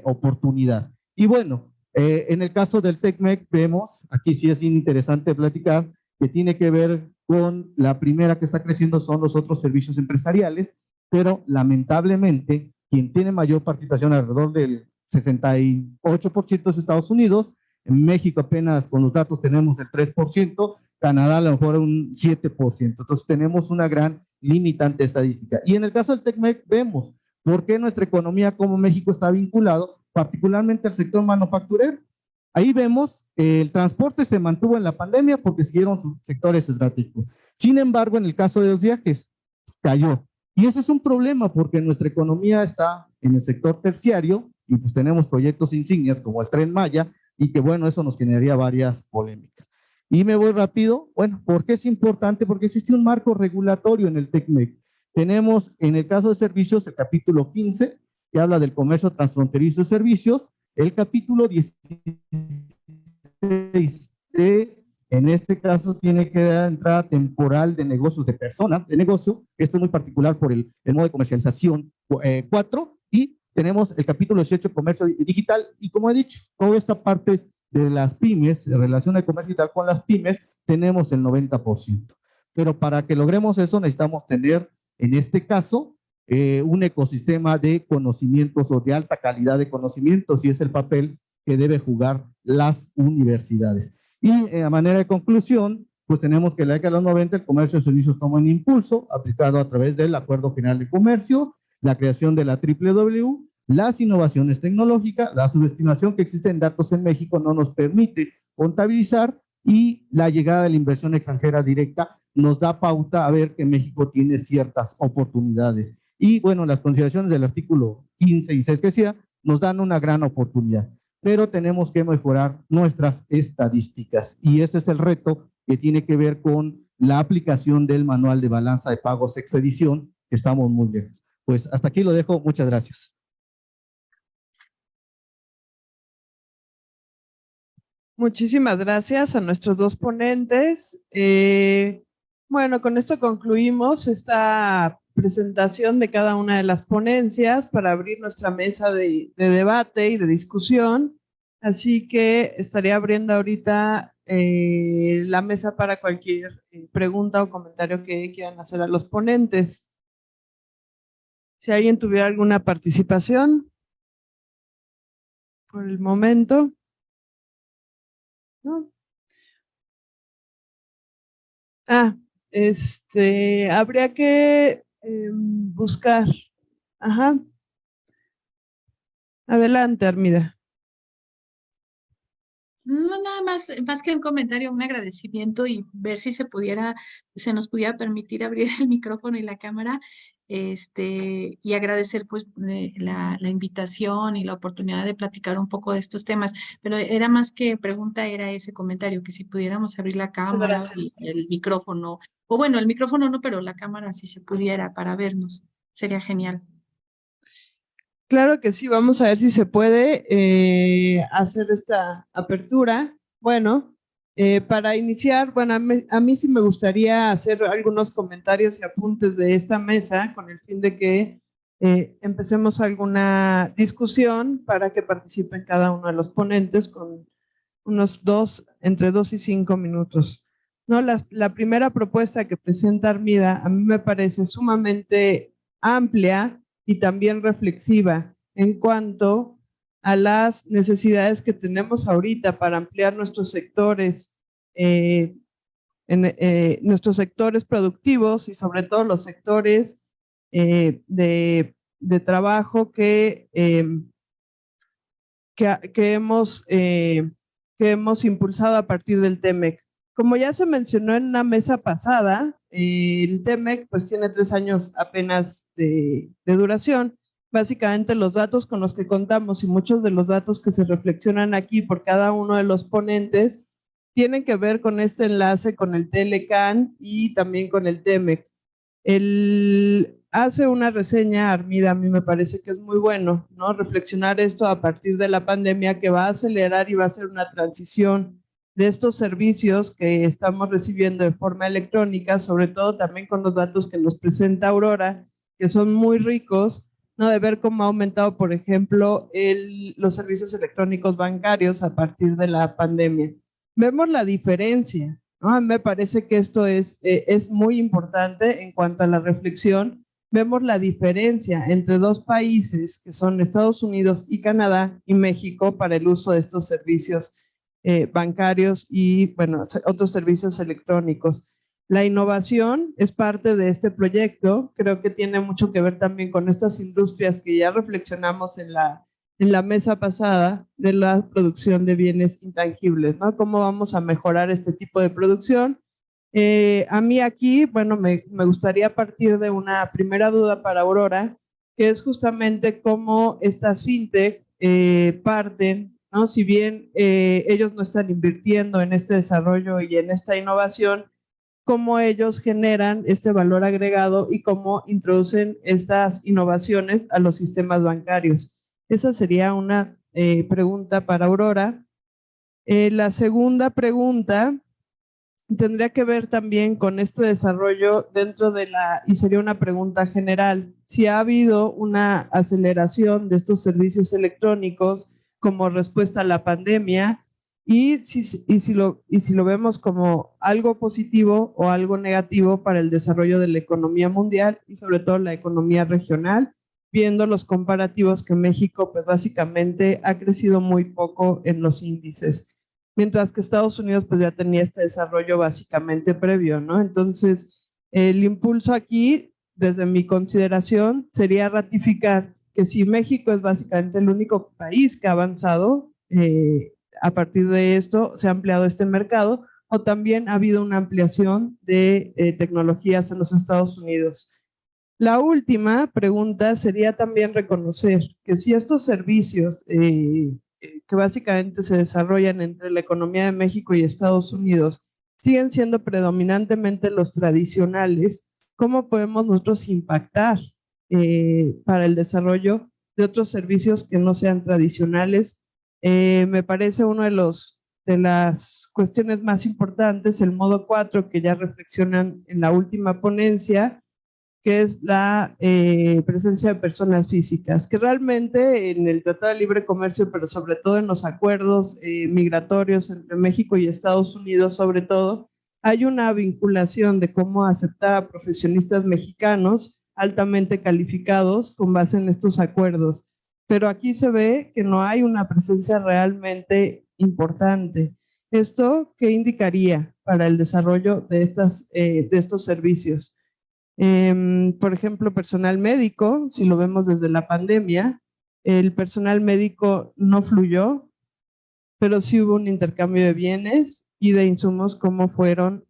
oportunidad. Y bueno, en el caso del TECMEC vemos, aquí sí es interesante platicar, que tiene que ver con la primera que está creciendo son los otros servicios empresariales, pero lamentablemente quien tiene mayor participación, alrededor del 68% es Estados Unidos. En México apenas con los datos tenemos el 3%, Canadá a lo mejor un 7%, entonces tenemos una gran limitante estadística. Y en el caso del TECMEC vemos por qué nuestra economía como México está vinculado particularmente al sector manufacturero. Ahí vemos el transporte se mantuvo en la pandemia porque siguieron sus sectores estratégicos. Sin embargo, en el caso de los viajes, cayó. Y ese es un problema porque nuestra economía está en el sector terciario y pues tenemos proyectos insignias como el Tren Maya y que bueno, eso nos generaría varias polémicas. Y me voy rápido. Bueno, ¿por qué es importante? Porque existe un marco regulatorio en el TECMEC. Tenemos en el caso de servicios el capítulo 15 que habla del comercio transfronterizo de servicios, el capítulo 16 en este caso tiene que dar entrada temporal de negocios de personas, de negocio. Esto es muy particular por el modo de comercialización 4. Y tenemos el capítulo 18, comercio digital. Y como he dicho, toda esta parte de las pymes, de relación de comercio digital con las pymes, tenemos el 90%. Pero para que logremos eso necesitamos tener, en este caso, un ecosistema de conocimientos o de alta calidad de conocimientos, y es el papel que debe jugar las universidades. Y a manera de conclusión, pues tenemos que en la década de los 90 el comercio de servicios tomó un impulso aplicado a través del Acuerdo General de Comercio, la creación de la WW, las innovaciones tecnológicas, la subestimación que existe en datos en México no nos permite contabilizar, y la llegada de la inversión extranjera directa nos da pauta a ver que México tiene ciertas oportunidades. Y bueno, las consideraciones del artículo 15 y 6 que decía nos dan una gran oportunidad, pero tenemos que mejorar nuestras estadísticas y ese es el reto que tiene que ver con la aplicación del manual de balanza de pagos expedición, que estamos muy lejos. Pues hasta aquí lo dejo, muchas gracias. Muchísimas gracias a nuestros dos ponentes. Bueno, con esto concluimos esta presentación de cada una de las ponencias para abrir nuestra mesa de debate y de discusión. Así que estaría abriendo ahorita la mesa para cualquier pregunta o comentario que quieran hacer a los ponentes. Si alguien tuviera alguna participación por el momento. ¿No? Habría que buscar. Ajá. Adelante, Armida. No, nada más que un comentario, un agradecimiento y ver si se nos pudiera permitir abrir el micrófono y la cámara, y agradecer pues la invitación y la oportunidad de platicar un poco de estos temas, pero era más que pregunta, era ese comentario, que si pudiéramos abrir la cámara y el micrófono, o bueno, el micrófono no, pero la cámara si se pudiera para vernos, sería genial. Claro que sí, vamos a ver si se puede hacer esta apertura. Bueno, para iniciar, bueno, a mí sí me gustaría hacer algunos comentarios y apuntes de esta mesa con el fin de que empecemos alguna discusión para que participen cada uno de los ponentes con unos entre 2 y 5 minutos. No, la primera propuesta que presenta Armida a mí me parece sumamente amplia y también reflexiva en cuanto a las necesidades que tenemos ahorita para ampliar nuestros sectores, nuestros sectores productivos y sobre todo los sectores de trabajo que hemos impulsado a partir del TEMEC. Como ya se mencionó en una mesa pasada, el TEMEC pues tiene 3 años apenas de duración. Básicamente los datos con los que contamos y muchos de los datos que se reflexionan aquí por cada uno de los ponentes tienen que ver con este enlace con el TLCAN y también con el TEMEC. Hace una reseña, Armida, a mí me parece que es muy bueno, ¿no? Reflexionar esto a partir de la pandemia que va a acelerar y va a ser una transición de estos servicios que estamos recibiendo de forma electrónica, sobre todo también con los datos que nos presenta Aurora, que son muy ricos, ¿no? De ver cómo ha aumentado, por ejemplo, los servicios electrónicos bancarios a partir de la pandemia. Vemos la diferencia, ¿no? A mí me parece que esto es muy importante en cuanto a la reflexión. Vemos la diferencia entre 2 países que son Estados Unidos y Canadá y México para el uso de estos servicios bancarios y, bueno, otros servicios electrónicos. La innovación es parte de este proyecto, creo que tiene mucho que ver también con estas industrias que ya reflexionamos en la mesa pasada de la producción de bienes intangibles, ¿no? ¿Cómo vamos a mejorar este tipo de producción? A mí aquí, bueno, me gustaría partir de una primera duda para Aurora, que es justamente cómo estas fintech parten, ¿no? Si bien ellos no están invirtiendo en este desarrollo y en esta innovación, cómo ellos generan este valor agregado y cómo introducen estas innovaciones a los sistemas bancarios. Esa sería una pregunta para Aurora. La segunda pregunta tendría que ver también con este desarrollo dentro de y sería una pregunta general, si ha habido una aceleración de estos servicios electrónicos como respuesta a la pandemia y si lo vemos como algo positivo o algo negativo para el desarrollo de la economía mundial y sobre todo la economía regional, viendo los comparativos que México pues básicamente ha crecido muy poco en los índices, mientras que Estados Unidos pues ya tenía este desarrollo básicamente previo, ¿no? Entonces, el impulso aquí, desde mi consideración, sería ratificar que si México es básicamente el único país que ha avanzado, a partir de esto se ha ampliado este mercado, o también ha habido una ampliación de tecnologías en los Estados Unidos. La última pregunta sería también reconocer que si estos servicios que básicamente se desarrollan entre la economía de México y Estados Unidos siguen siendo predominantemente los tradicionales, ¿cómo podemos nosotros impactar para el desarrollo de otros servicios que no sean tradicionales? Me parece uno de las cuestiones más importantes, el modo 4 que ya reflexionan en la última ponencia, que es la presencia de personas físicas, que realmente en el Tratado de Libre Comercio, pero sobre todo en los acuerdos migratorios entre México y Estados Unidos, sobre todo, hay una vinculación de cómo aceptar a profesionistas mexicanos altamente calificados con base en estos acuerdos. Pero aquí se ve que no hay una presencia realmente importante. ¿Esto qué indicaría para el desarrollo de estos servicios? Por ejemplo, personal médico, si lo vemos desde la pandemia, el personal médico no fluyó, pero sí hubo un intercambio de bienes y de insumos como fueron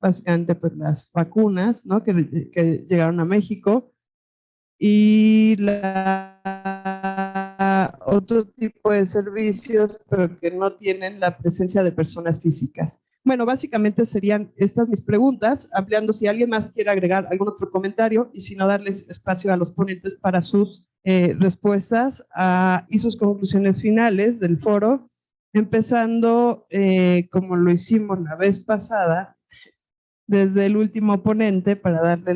básicamente pues, las vacunas, ¿no? que llegaron a México y otro tipo de servicios, pero que no tienen la presencia de personas físicas. Bueno, básicamente serían estas mis preguntas, ampliando si alguien más quiere agregar algún otro comentario y si no, darles espacio a los ponentes para sus respuestas y sus conclusiones finales del foro, empezando como lo hicimos la vez pasada, desde el último ponente para darle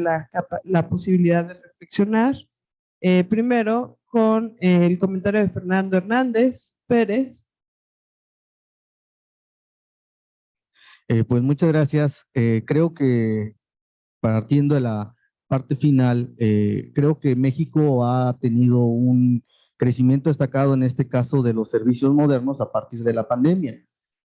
la posibilidad de reflexionar. Primero con el comentario de Fernando Hernández Pérez. Pues muchas gracias. Creo que partiendo de la parte final, creo que México ha tenido un crecimiento destacado en este caso de los servicios modernos a partir de la pandemia.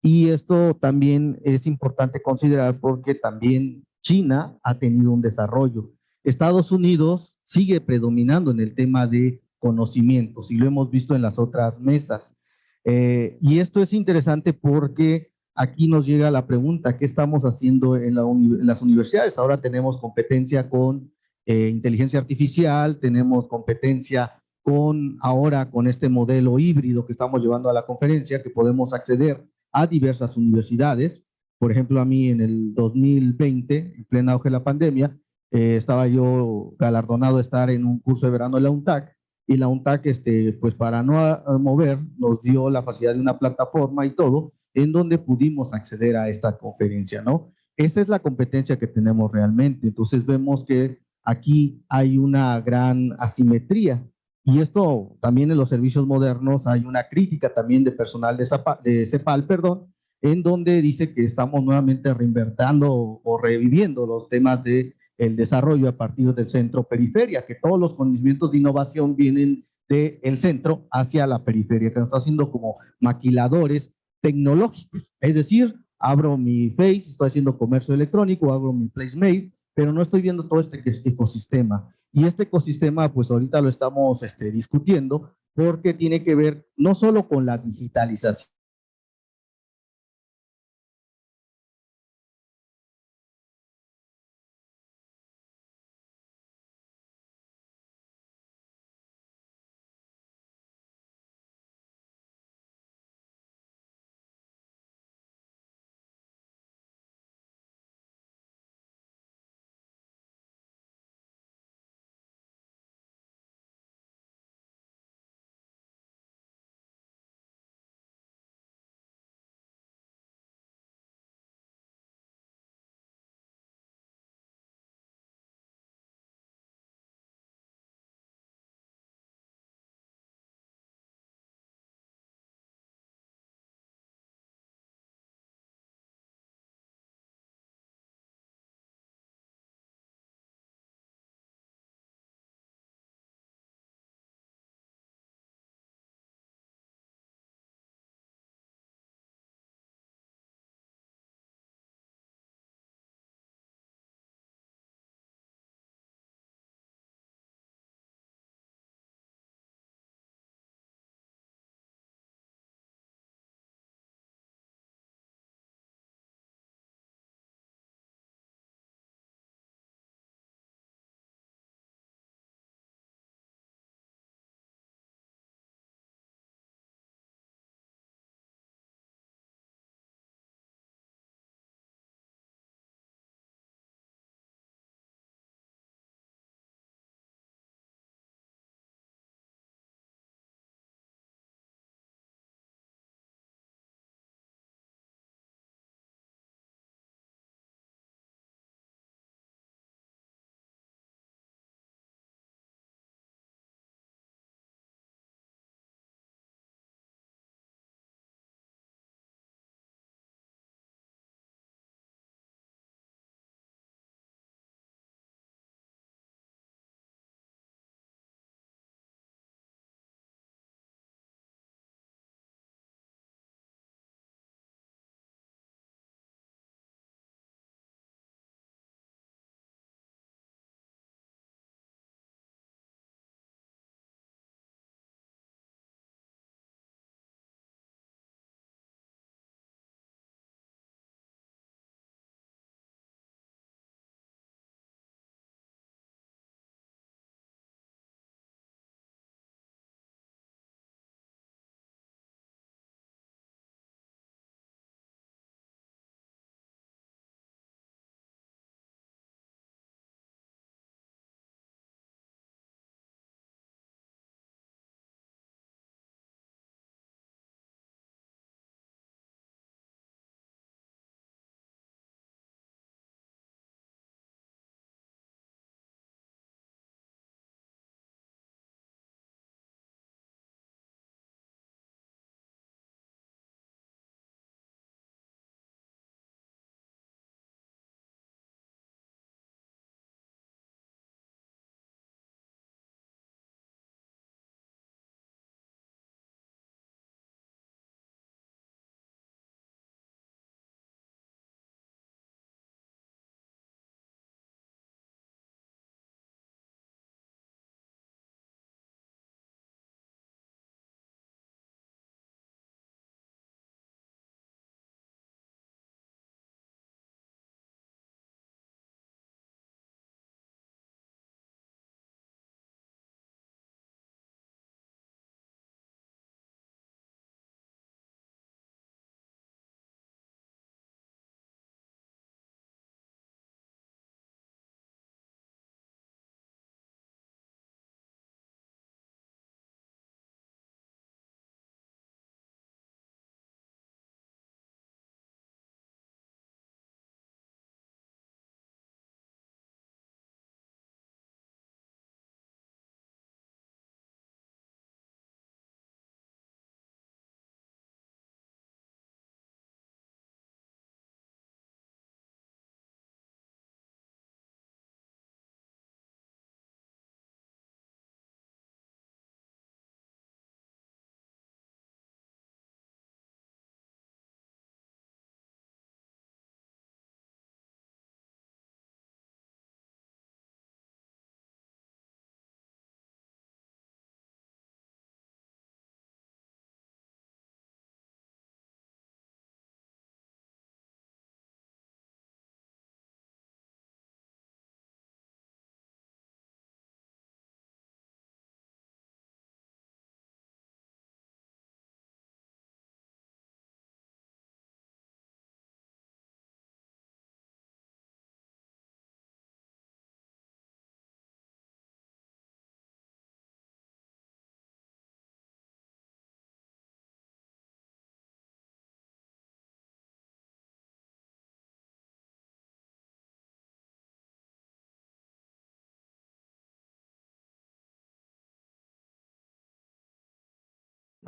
Y esto también es importante considerar porque también China ha tenido un desarrollo. Estados Unidos sigue predominando en el tema de conocimientos y lo hemos visto en las otras mesas. Y esto es interesante porque aquí nos llega la pregunta, ¿qué estamos haciendo en las universidades? Ahora tenemos competencia con inteligencia artificial, tenemos competencia ahora con este modelo híbrido que estamos llevando a la conferencia, que podemos acceder a diversas universidades. Por ejemplo, a mí en el 2020, en plena auge de la pandemia, estaba yo galardonado de estar en un curso de verano de la UNTAC, y la UNTAC, pues para no mover, nos dio la facilidad de una plataforma y todo, en donde pudimos acceder a esta conferencia, ¿no? Esta es la competencia que tenemos realmente. Entonces vemos que aquí hay una gran asimetría. Y esto también en los servicios modernos hay una crítica también de personal de CEPAL, perdón, en donde dice que estamos nuevamente reinventando o reviviendo los temas de el desarrollo a partir del centro-periferia, que todos los conocimientos de innovación vienen del centro hacia la periferia, que nos está haciendo como maquiladores tecnológicos. Es decir, abro mi Face, estoy haciendo comercio electrónico, abro mi PlaceMate, pero no estoy viendo todo este ecosistema. Y este ecosistema, pues ahorita lo estamos discutiendo porque tiene que ver no solo con la digitalización,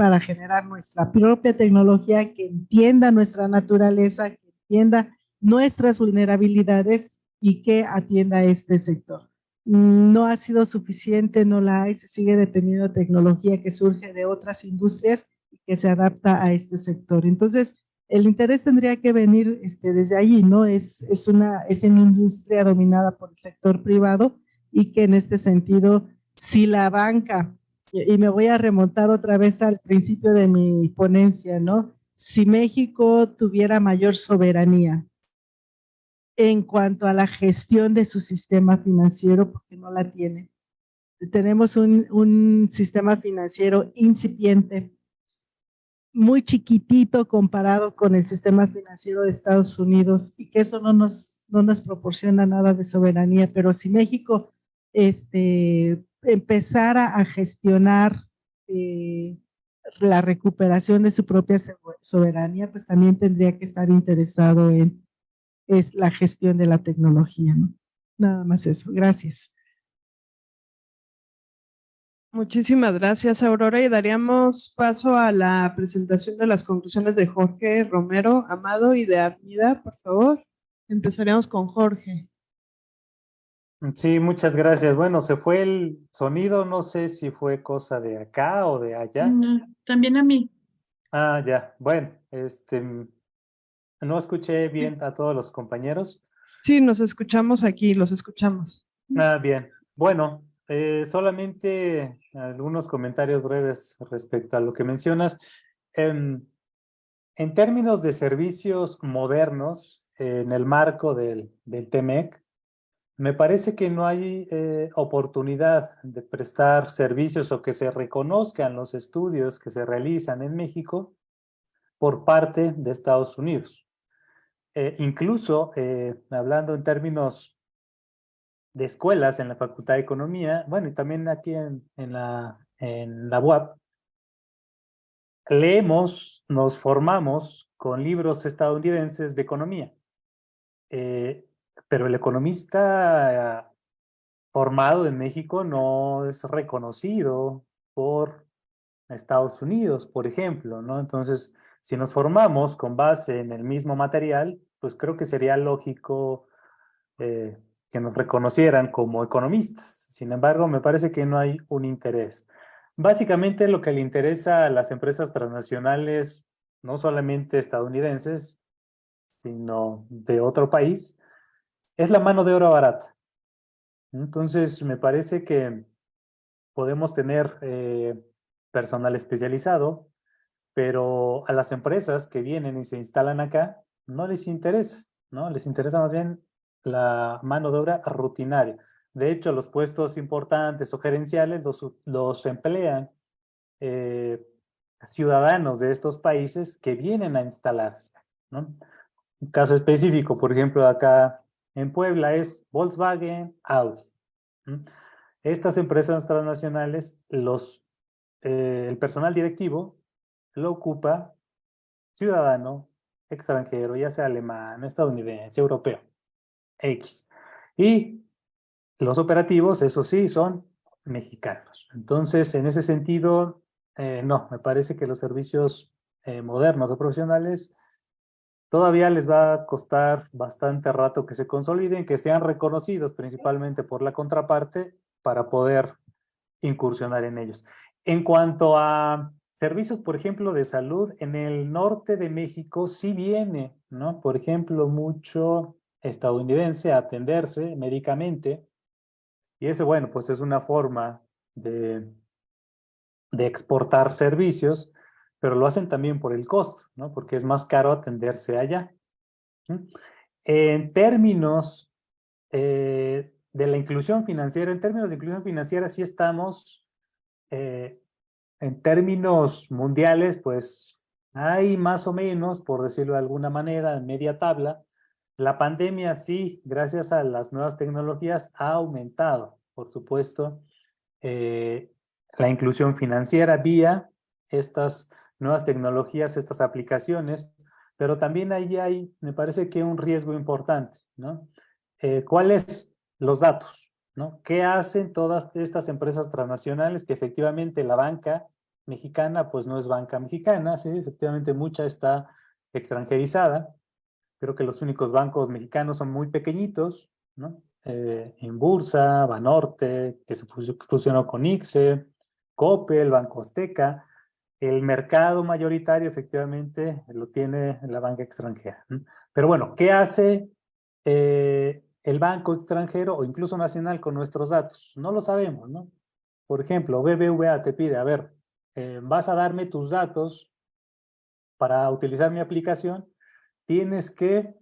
para generar nuestra propia tecnología que entienda nuestra naturaleza, que entienda nuestras vulnerabilidades y que atienda a este sector. No ha sido suficiente, no la hay, se sigue dependiendo de tecnología que surge de otras industrias y que se adapta a este sector. Entonces, el interés tendría que venir desde allí, ¿no? Es una industria dominada por el sector privado y que en este sentido, si la banca, y me voy a remontar otra vez al principio de mi ponencia, ¿no? Si México tuviera mayor soberanía en cuanto a la gestión de su sistema financiero, porque no la tiene. Tenemos un sistema financiero incipiente, muy chiquitito comparado con el sistema financiero de Estados Unidos, y que eso no nos proporciona nada de soberanía, pero si México empezara a gestionar la recuperación de su propia soberanía, pues también tendría que estar interesado en la gestión de la tecnología, ¿no? Nada más eso. Gracias. Muchísimas gracias, Aurora, y daríamos paso a la presentación de las conclusiones de Jorge Romero Amado y de Armida, por favor. Empezaríamos con Jorge. Sí, muchas gracias. Bueno, se fue el sonido, no sé si fue cosa de acá o de allá. También a mí. Ah, ya. Bueno, no escuché bien a todos los compañeros. Sí, nos escuchamos aquí, los escuchamos. Ah, bien. Bueno, solamente algunos comentarios breves respecto a lo que mencionas. En términos de servicios modernos, en el marco del TMEC, me parece que no hay oportunidad de prestar servicios o que se reconozcan los estudios que se realizan en México por parte de Estados Unidos. Incluso, hablando en términos de escuelas en la Facultad de Economía, bueno, y también aquí en la UAP, nos formamos con libros estadounidenses de economía. Pero el economista formado en México no es reconocido por Estados Unidos, por ejemplo, ¿no? Entonces, si nos formamos con base en el mismo material, pues creo que sería lógico que nos reconocieran como economistas. Sin embargo, me parece que no hay un interés. Básicamente lo que le interesa a las empresas transnacionales, no solamente estadounidenses, sino de otro país, es la mano de obra barata. Entonces, me parece que podemos tener personal especializado, pero a las empresas que vienen y se instalan acá, no les interesa, ¿no? Les interesa más bien la mano de obra rutinaria. De hecho, los puestos importantes o gerenciales los emplean ciudadanos de estos países que vienen a instalarse, ¿no? Un caso específico, por ejemplo, acá en Puebla es Volkswagen, Audi. Estas empresas transnacionales, el personal directivo lo ocupa ciudadano extranjero, ya sea alemán, estadounidense, europeo, X. Y los operativos, eso sí, son mexicanos. Entonces, en ese sentido, no, me parece que los servicios modernos o profesionales todavía les va a costar bastante rato que se consoliden, que sean reconocidos principalmente por la contraparte para poder incursionar en ellos. En cuanto a servicios, por ejemplo, de salud, en el norte de México sí viene, ¿no? Por ejemplo, mucho estadounidense a atenderse médicamente, y eso, bueno, pues es una forma de exportar servicios, pero lo hacen también por el costo, ¿no? Porque es más caro atenderse allá. En términos de la inclusión financiera, en términos de inclusión financiera sí estamos, en términos mundiales, pues hay más o menos, por decirlo de alguna manera, en media tabla. La pandemia sí, gracias a las nuevas tecnologías, ha aumentado, por supuesto, la inclusión financiera vía estas nuevas tecnologías, estas aplicaciones, pero también ahí hay, me parece que un riesgo importante, ¿no? ¿Cuáles los datos, ¿no? ¿Qué hacen todas estas empresas transnacionales que efectivamente la banca mexicana pues no es banca mexicana, sí, efectivamente mucha está extranjerizada. Creo que los únicos bancos mexicanos son muy pequeñitos, ¿no? Inbursa, Banorte, que se fusionó con ICSE, Coppel, Banco Azteca. El mercado mayoritario efectivamente lo tiene la banca extranjera, ¿no? Pero bueno, ¿qué hace el banco extranjero o incluso nacional con nuestros datos? No lo sabemos, ¿no? Por ejemplo, BBVA te pide, a ver, vas a darme tus datos para utilizar mi aplicación, tienes que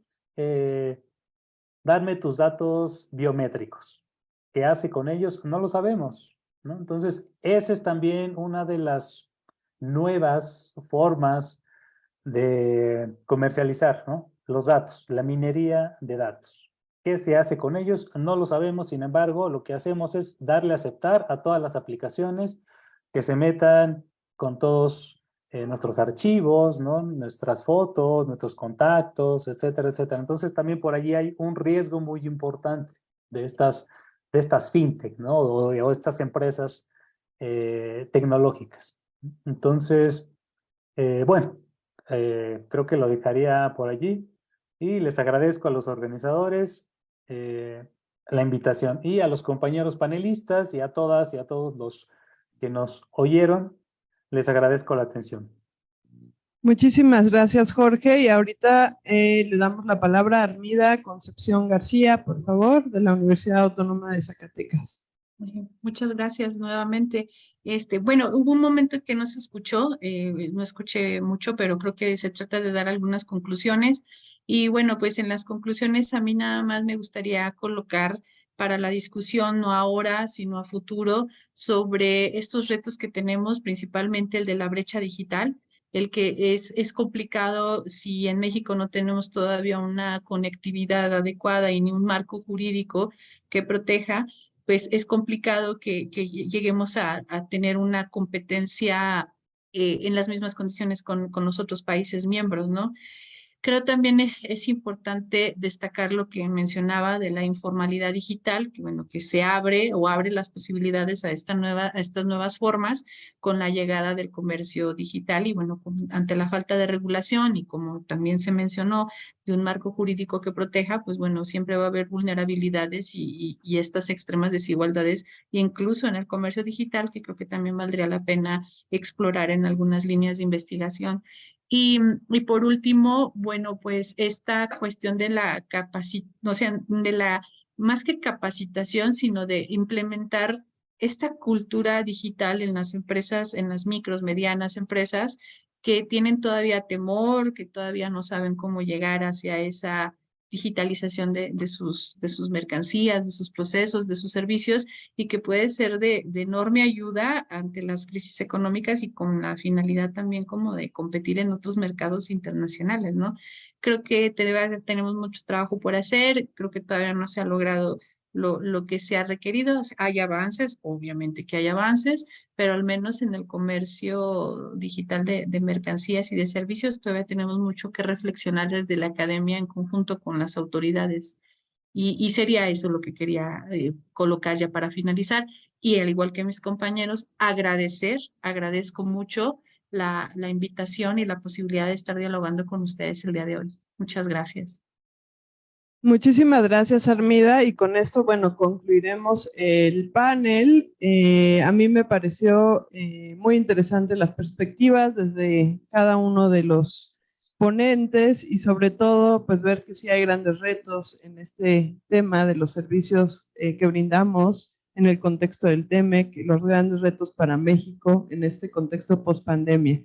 darme tus datos biométricos. ¿Qué hace con ellos? No lo sabemos, ¿no? Entonces, esa es también una de las nuevas formas de comercializar, ¿no? Los datos, la minería de datos. ¿Qué se hace con ellos? No lo sabemos, sin embargo, lo que hacemos es darle a aceptar a todas las aplicaciones que se metan con todos nuestros archivos, ¿no? Nuestras fotos, nuestros contactos, etcétera, etcétera. Entonces, también por allí hay un riesgo muy importante de estas fintech, ¿no? O estas empresas tecnológicas. Entonces, bueno, creo que lo dejaría por allí y les agradezco a los organizadores la invitación y a los compañeros panelistas y a todas y a todos los que nos oyeron, les agradezco la atención. Muchísimas gracias, Jorge. Y ahorita le damos la palabra a Armida Concepción García, por favor, de la Universidad Autónoma de Zacatecas. Muchas gracias nuevamente. Bueno, hubo un momento en que no se escuchó, no escuché mucho, pero creo que se trata de dar algunas conclusiones. Y bueno, pues en las conclusiones a mí nada más me gustaría colocar para la discusión, no ahora, sino a futuro, sobre estos retos que tenemos, principalmente el de la brecha digital, el que es complicado si en México no tenemos todavía una conectividad adecuada y ni un marco jurídico que proteja, pues es complicado que lleguemos a tener una competencia en las mismas condiciones con los otros países miembros, ¿no? Creo también es importante destacar lo que mencionaba de la informalidad digital, que bueno, que se abre o abre las posibilidades a estas nuevas formas con la llegada del comercio digital y bueno, ante la falta de regulación y como también se mencionó, de un marco jurídico que proteja, pues bueno, siempre va a haber vulnerabilidades y estas extremas desigualdades, e incluso en el comercio digital, que creo que también valdría la pena explorar en algunas líneas de investigación. Y por último, bueno, pues esta cuestión de la o sea, de la, más que capacitación, sino de implementar esta cultura digital en las empresas, en las micros, medianas empresas, que tienen todavía temor, que todavía no saben cómo llegar hacia esa digitalización de sus mercancías, de sus procesos, de sus servicios, y que puede ser de enorme ayuda ante las crisis económicas y con la finalidad también como de competir en otros mercados internacionales, ¿no? Creo que tenemos mucho trabajo por hacer, creo que todavía no se ha logrado lo que se ha requerido. Hay avances, obviamente que hay avances, pero al menos en el comercio digital de mercancías y de servicios todavía tenemos mucho que reflexionar desde la academia en conjunto con las autoridades. Y sería eso lo que quería colocar ya para finalizar. Y al igual que mis compañeros, agradezco mucho la invitación y la posibilidad de estar dialogando con ustedes el día de hoy. Muchas gracias. Muchísimas gracias, Armida, y con esto, bueno, concluiremos el panel. A mí me pareció muy interesante las perspectivas desde cada uno de los ponentes y sobre todo, pues ver que sí hay grandes retos en este tema de los servicios que brindamos en el contexto del TEMEC, los grandes retos para México en este contexto post-pandemia.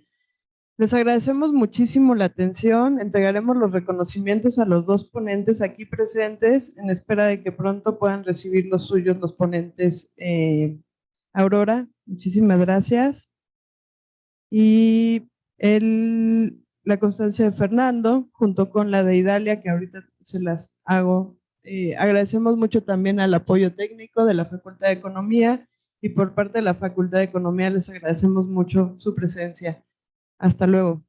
Les agradecemos muchísimo la atención. Entregaremos los reconocimientos a los dos ponentes aquí presentes en espera de que pronto puedan recibir los suyos los ponentes. Aurora, muchísimas gracias. Y la constancia de Fernando, junto con la de Idalia, que ahorita se las hago. Agradecemos mucho también al apoyo técnico de la Facultad de Economía y por parte de la Facultad de Economía les agradecemos mucho su presencia. Hasta luego.